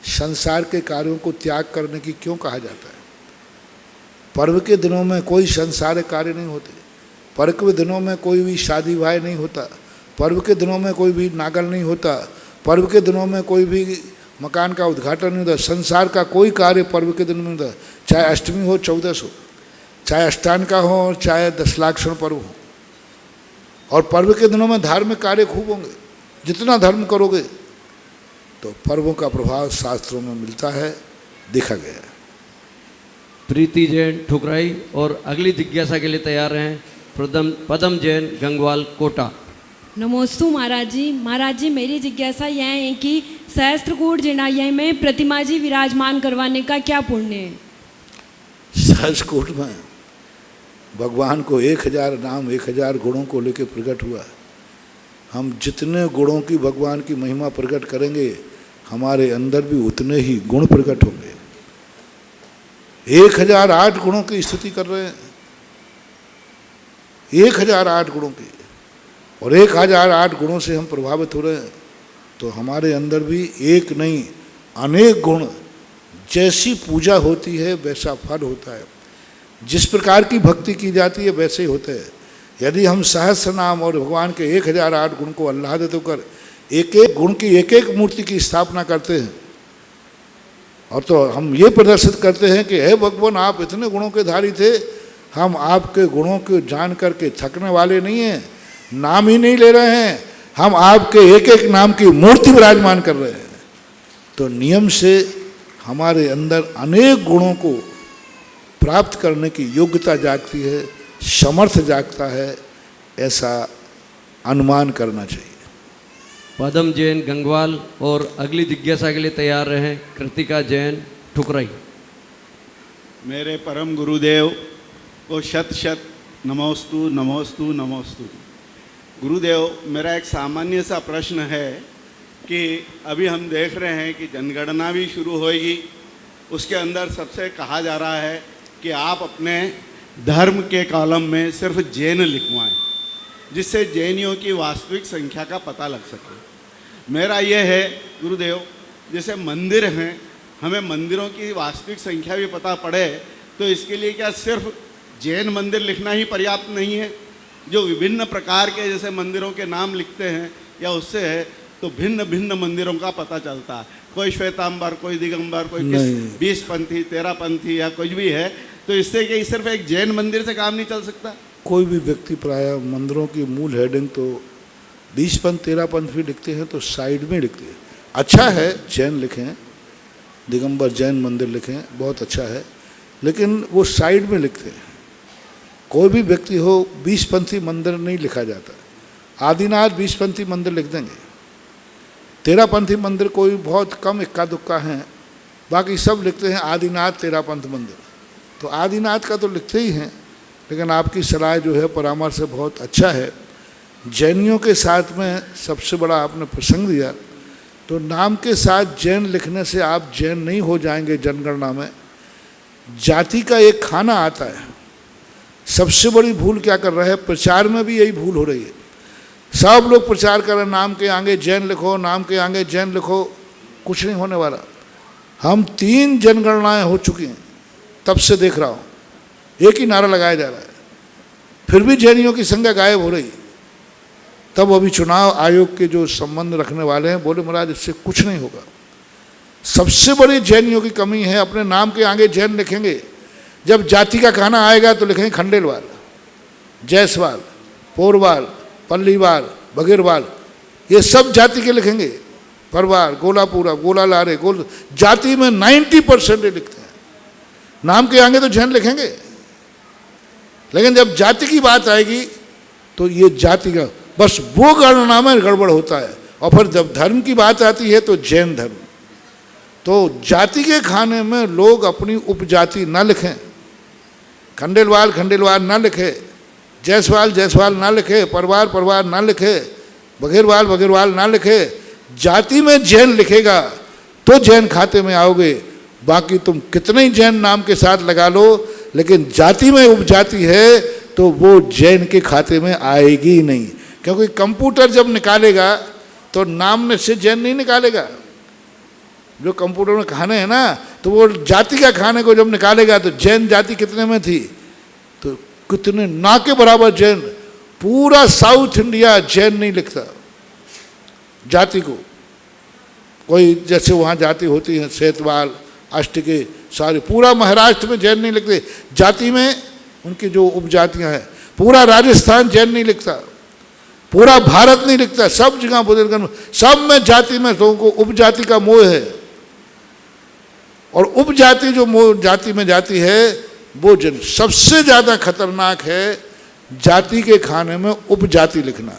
संसार के कार्यों को त्याग करने की क्यों कहा जाता है? पर्व के दिनों में कोई संसारिक कार्य नहीं होते, पर्व के दिनों में कोई भी शादी विवाह नहीं होता, पर्व के दिनों में कोई भी नागल नहीं होता, पर्व के दिनों में कोई भी मकान का उद्घाटन नहीं होता, संसार का कोई कार्य पर्व के दिन में नहीं होता। चाहे अष्टमी हो, 14 हो, चाहे अष्टान का हो और चाहे 10 लाक्षण पर्व हो। और पर्व के दिनों में धार्मिक कार्य खूब होंगे, जितना धर्म करोगे तो पर्वों का प्रभाव शास्त्रों में मिलता है, देखा गया है। प्रीति जैन ठुकराई और अगली जिज्ञासा के लिए तैयार हैं पदम जैन गंगवाल कोटा। नमोस्तु महाराज जी। महाराज जी, मेरी जिज्ञासा यह है कि सहस्त्रकूट जिनालय में प्रतिमा जी विराजमान करवाने का क्या पुण्य है? सहस्त्रकूट में भगवान को 1000 नाम 1000 गुणों को लेकर प्रकट हुआ। हम जितने गुणों की भगवान की महिमा प्रकट करेंगे हमारे अंदर भी उतने ही गुण प्रकट होंगे। 1008 गुणों की स्तुति कर रहे हैं, 1008 गुणों की, और 1008 गुणों से हम प्रभावित हो रहे हैं। तो हमारे अंदर भी एक नहीं अनेक गुण, जैसी पूजा होती है वैसा फल होता है, जिस प्रकार की भक्ति की जाती है वैसे ही होते हैं। यदि हम सहस्र नाम और भगवान के 1008 गुण को आह्लादित होकर एक एक गुण की एक एक मूर्ति की स्थापना करते हैं और तो हम ये प्रदर्शित करते हैं कि हे भगवान, आप इतने गुणों के धारी थे, हम आपके गुणों को जान करके थकने वाले नहीं हैं, नाम ही नहीं ले रहे हैं, हम आपके एक एक नाम की मूर्ति विराजमान कर रहे हैं। तो नियम से हमारे अंदर अनेक गुणों को प्राप्त करने की योग्यता जागती है, समर्थ जागता है, ऐसा अनुमान करना चाहिए। पदम जैन गंगवाल और अगली जिज्ञासा के लिए तैयार रहें कृतिका जैन ठुकराई। मेरे परम गुरुदेव को शत शत नमोस्तु नमोस्तु नमोस्तु। गुरुदेव, मेरा एक सामान्य सा प्रश्न है कि अभी हम देख रहे हैं कि जनगणना भी शुरू होएगी, उसके अंदर सबसे कहा जा रहा है कि आप अपने धर्म के कॉलम में सिर्फ जैन लिखवाएं। जिससे जैनियों की वास्तविक संख्या का पता लग सके। मेरा यह है गुरुदेव, जैसे मंदिर हैं, हमें मंदिरों की वास्तविक संख्या भी पता पड़े, तो इसके लिए क्या सिर्फ जैन मंदिर लिखना ही पर्याप्त नहीं है? जो विभिन्न प्रकार के जैसे मंदिरों के नाम लिखते हैं या उससे है तो भिन्न भिन्न मंदिरों का पता चलता है। कोई श्वेतांबर, कोई दिगंबर, कोई किस 20 पंथी, 13 पंथी या कुछ भी है, तो इससे कि सिर्फ एक जैन मंदिर से काम नहीं चल सकता। कोई भी व्यक्ति प्राय मंदिरों की मूल हेडिंग तो 20 पंथ 13 पंथ भी लिखते हैं तो साइड में लिखते हैं। अच्छा है जैन लिखें, दिगंबर जैन मंदिर लिखें, बहुत अच्छा है, लेकिन वो साइड में लिखते हैं। कोई भी व्यक्ति हो 20 पंथी मंदिर नहीं लिखा जाता। आदिनाथ 20 पंथी मंदिर लिख देंगे, 13 पंथी मंदिर कोई बहुत कम इक्का दुक्का हैं, बाकी सब लिखते हैं आदिनाथ 13 पंथ मंदिर। तो आदिनाथ का तो लिखते ही हैं, लेकिन आपकी सलाह जो है, परामर्श बहुत अच्छा है। जैनियों के साथ में सबसे बड़ा आपने प्रसंग दिया, तो नाम के साथ जैन लिखने से आप जैन नहीं हो जाएंगे। जनगणना में जाति का एक खाना आता है। सबसे बड़ी भूल क्या कर रहा है, प्रचार में भी यही भूल हो रही है। सब लोग प्रचार कर रहे हैं नाम के आगे जैन लिखो, नाम के आगे जैन लिखो, कुछ नहीं होने वाला। हम 3 जनगणनाएं हो चुकी हैं, तब से देख रहा हूँ एक ही नारा लगाया जा रहा है, फिर भी जैनियों की संख्या गायब हो रही है। तब अभी चुनाव आयोग के जो संबंध रखने वाले हैं बोले महाराज इससे कुछ नहीं होगा। सबसे बड़ी जैनियों की कमी है, अपने नाम के आगे जैन लिखेंगे, जब जाति का खाना आएगा तो लिखेंगे खंडेलवाल, जायसवाल, पोरवाल, पल्लीवाल, बघेरवाल, ये सब जाति के लिखेंगे। परवार, गोलापुरा, गोला लारे, गोल, जाति में 90% लिखते हैं। नाम के आगे तो जैन लिखेंगे, लेकिन जब जाति की बात आएगी तो ये जाति का बस वो गणना में गड़बड़ होता है। और फिर जब धर्म की बात आती है तो जैन धर्म। तो जाति के खाने में लोग अपनी उपजाति ना लिखें, खंडेलवाल खंडेलवाल ना लिखे, जायसवाल जायसवाल ना लिखे, परवार परवार ना लिखे, बघेरवाल बघेरवाल ना लिखे। जाति में जैन लिखेगा तो जैन खाते में आओगे, बाकी तुम कितने ही जैन नाम के साथ लगा लो, लेकिन जाति में उपजाति है तो वो जैन के खाते में आएगी ही नहीं। क्योंकि कंप्यूटर जब निकालेगा तो नाम में से जैन नहीं निकालेगा। जो कंप्यूटर में खाने हैं ना, तो वो जाति का खाने को जब निकालेगा तो जैन जाति कितने में थी, तो कितने ना के बराबर जैन। पूरा साउथ इंडिया जैन नहीं लिखता जाति को। कोई जैसे वहाँ जाति होती है सेतवाल, अष्टके, सारे पूरा महाराष्ट्र में जैन नहीं लिखते। जाति में उनकी जो उपजातियाँ हैं, पूरा राजस्थान जैन नहीं लिखता, पूरा भारत नहीं लिखता, सब जगह बुंदेलखंड सब में जाति में लोगों को उपजाति का मोह है। और उपजाति जो मोह जाति में जाती है वो जन सबसे ज़्यादा खतरनाक है। जाति के खाने में उपजाति लिखना।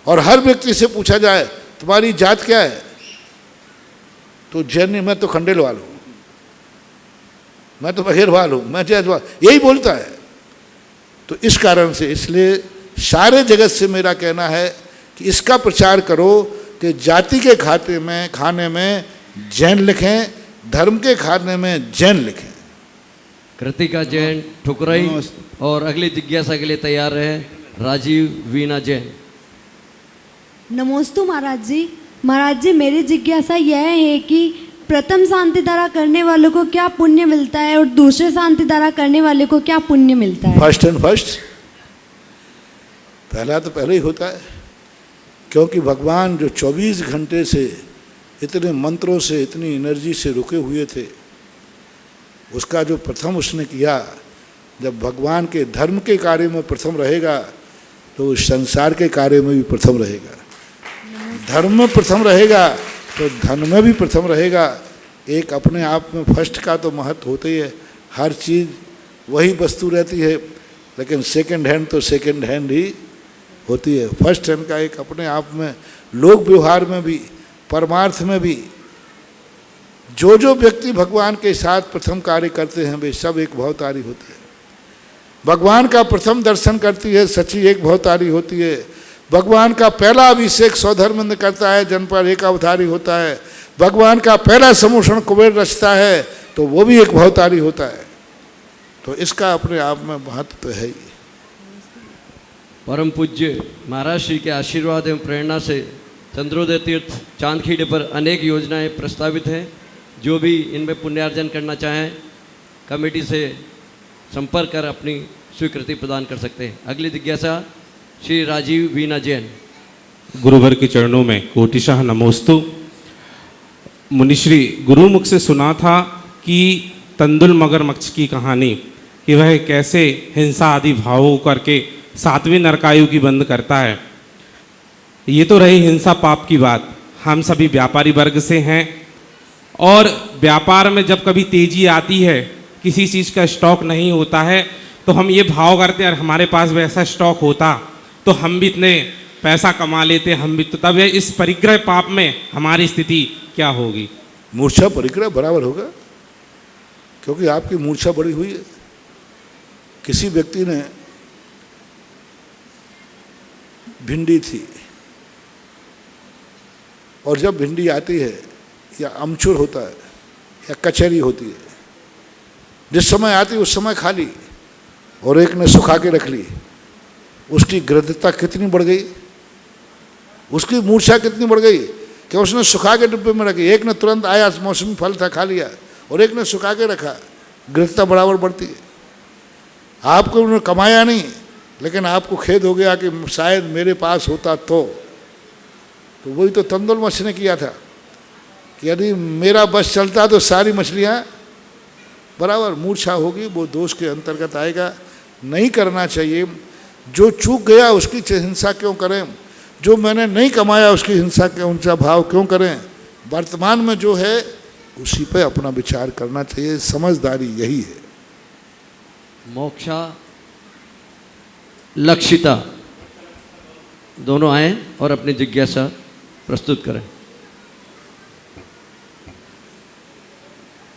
और हर व्यक्ति से पूछा जाए तुम्हारी जात क्या है, तो जैन मैं तो खंडेलवाल हूँ, मैं तो बघेरवाल हूँ, मैं जायसवाल, यही बोलता है। तो इस कारण से, इसलिए सारे जगत से मेरा कहना है कि इसका प्रचार करो कि जाति के खाने में जैन लिखें, धर्म के खाने में जैन लिखें। कृतिका जैन ठुकराई और अगली जिज्ञासा के लिए तैयार है राजीव वीना जैन। नमोस्तु महाराज जी। महाराज जी, मेरी जिज्ञासा यह है कि प्रथम शांति धारा करने वालों को क्या पुण्य मिलता है और दूसरे शांति धारा करने वाले को क्या पुण्य मिलता है? फर्स्ट एंड फर्स्ट, पहला तो पहले ही होता है, क्योंकि भगवान जो 24 घंटे से इतने मंत्रों से, इतनी एनर्जी से रुके हुए थे, उसका जो प्रथम उसने किया, जब भगवान के धर्म के कार्य में प्रथम रहेगा तो संसार के कार्य में भी प्रथम रहेगा। धर्म में प्रथम रहेगा तो धन में भी प्रथम रहेगा। एक अपने आप में फर्स्ट का तो महत्व होता ही है, हर चीज़ वही वस्तु रहती है, लेकिन सेकंड हैंड तो सेकंड हैंड ही होती है। फर्स्ट हैंड का एक अपने आप में, लोक व्यवहार में भी, परमार्थ में भी, जो व्यक्ति भगवान के साथ प्रथम कार्य करते हैं वे सब एक भवतारी होते हैं। भगवान का प्रथम दर्शन करती है सची एक भवतारी होती है। भगवान का पहला अभिषेक स्वधर्मेंद्र करता है, जनपद एक अवतारी होता है। भगवान का पहला समूषण कुबेर रचता है तो वो भी एक भवतारी होता है। तो इसका अपने आप में महत्व है ही। परम पूज्य महाराज श्री के आशीर्वाद एवं प्रेरणा से चंद्रोदय तीर्थ चांदखेड़े पर अनेक योजनाएं प्रस्तावित हैं। जो भी इनमें पुण्यार्जन करना चाहें कमेटी से संपर्क कर अपनी स्वीकृति प्रदान कर सकते हैं। अगली जिज्ञासा श्री राजीव वीना जैन। गुरुवर के चरणों में कोटिशाह नमोस्तु। मुनिश्री, गुरुमुख से सुना था कि तंदुल मगरमच्छ की कहानी, कि वह कैसे हिंसा आदि भावों करके 7वें नरकायु की बंद करता है। ये तो रही हिंसा पाप की बात। हम सभी व्यापारी वर्ग से हैं और व्यापार में जब कभी तेजी आती है, किसी चीज़ का स्टॉक नहीं होता है, तो हम ये भाव करते हैं हमारे पास वैसा स्टॉक होता तो हम भी इतने पैसा कमा लेते, हम भी। तो तब इस परिग्रह पाप में हमारी स्थिति क्या होगी? मूर्छा परिग्रह बराबर होगा, क्योंकि आपकी मूर्छा बड़ी हुई है। किसी व्यक्ति ने भिंडी थी, और जब भिंडी आती है या अमचूर होता है या कचहरी होती है, जिस समय आती उस समय खा ली, और एक ने सुखा के रख ली। उसकी गृद्धता कितनी बढ़ गई, उसकी मूर्छा कितनी बढ़ गई कि उसने सुखा के डिब्बे में रखी। एक ने तुरंत आया, मौसमी फल था, खा लिया, और एक ने सुखा के रखा। गृद्धता बराबर बढ़ती है। आपको उन्होंने कमाया नहीं, लेकिन आपको खेद हो गया कि शायद मेरे पास होता तो वही तो तंदुल मछ ने किया था कि यदि मेरा बस चलता तो सारी मछलियाँ बराबर। मूर्छा होगी, वो दोष के अंतर्गत आएगा। नहीं करना चाहिए। जो चूक गया उसकी हिंसा क्यों करें, जो मैंने नहीं कमाया उसकी हिंसा के ऊंचा भाव क्यों करें। वर्तमान में जो है उसी पे अपना विचार करना चाहिए। समझदारी यही है। मोक्षा लक्षिता दोनों आए और अपनी जिज्ञासा प्रस्तुत करें।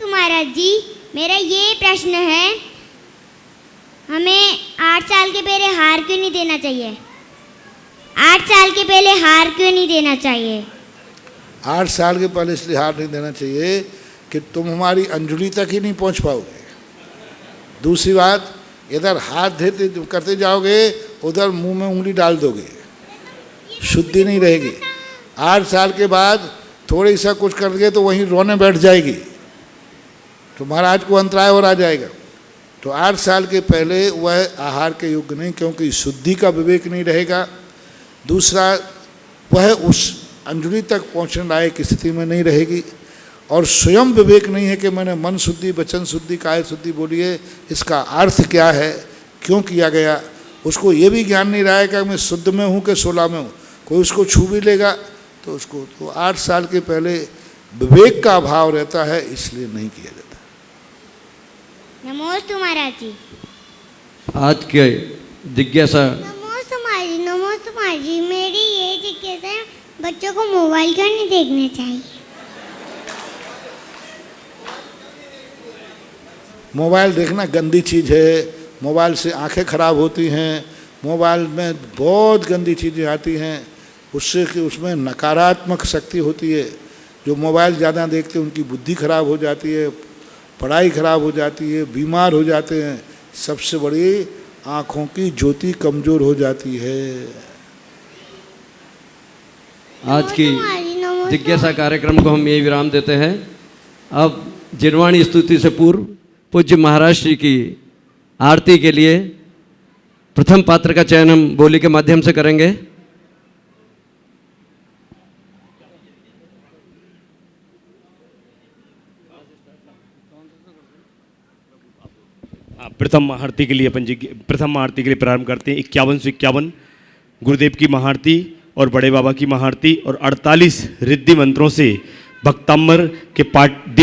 महाराज जी, मेरा ये प्रश्न है, हमें 8 साल के पहले हार क्यों नहीं देना चाहिए? 8 साल के पहले हार क्यों नहीं देना चाहिए? 8 साल के पहले इसलिए हार नहीं देना चाहिए कि तुम हमारी अंजुली तक ही नहीं पहुंच पाओगे। दूसरी बात, इधर हाथ देते करते जाओगे, उधर मुंह में उंगली डाल दोगे, शुद्धि नहीं रहेगी। 8 साल के बाद थोड़ी सा कुछ कर गए तो वहीं रोने बैठ जाएगी, तो महाराज को अंतराय और आ जाएगा। तो 8 साल के पहले वह आहार के योग्य नहीं, क्योंकि शुद्धि का विवेक नहीं रहेगा। दूसरा, वह उस अंजुली तक पहुँचने लायक स्थिति में नहीं रहेगी, और स्वयं विवेक नहीं है कि मैंने मन शुद्धि, वचन शुद्धि, काय शुद्धि बोली है, इसका अर्थ क्या है, क्यों किया गया। उसको ये भी ज्ञान नहीं रहा है कि मैं शुद्ध में हूँ कि 16 में हूँ। कोई उसको छू भी लेगा तो उसको, तो 8 साल के पहले विवेक का अभाव रहता है, इसलिए नहीं किया जाता। नमोस्तु महाराज जी। आज के जिज्ञासा। नमोस्तु महाराज जी, मेरी ये जिज्ञासा है, बच्चों को मोबाइल क्यों नहीं देखना चाहिए? मोबाइल देखना गंदी चीज़ है। मोबाइल से आंखें खराब होती हैं। मोबाइल में बहुत गंदी चीज़ें आती हैं, उससे कि उसमें नकारात्मक शक्ति होती है। जो मोबाइल ज़्यादा देखते हैं उनकी बुद्धि खराब हो जाती है, पढ़ाई खराब हो जाती है, बीमार हो जाते हैं। सबसे बड़ी आँखों की ज्योति कमज़ोर हो जाती है। आज की जिज्ञासा कार्यक्रम को हम यही विराम देते हैं। अब जिनवाणी स्तुति से पूर्व पूज्य महाराज श्री की आरती के लिए प्रथम पात्र का चयन हम बोली के माध्यम से करेंगे। प्रथम आरती के लिए प्रथम आरती के लिए प्रारंभ करते हैं। 51 से 51 गुरुदेव की महाआरती और बड़े बाबा की महाआरती और 48 रिद्धि मंत्रों से भक्तांबर के पाठ दीप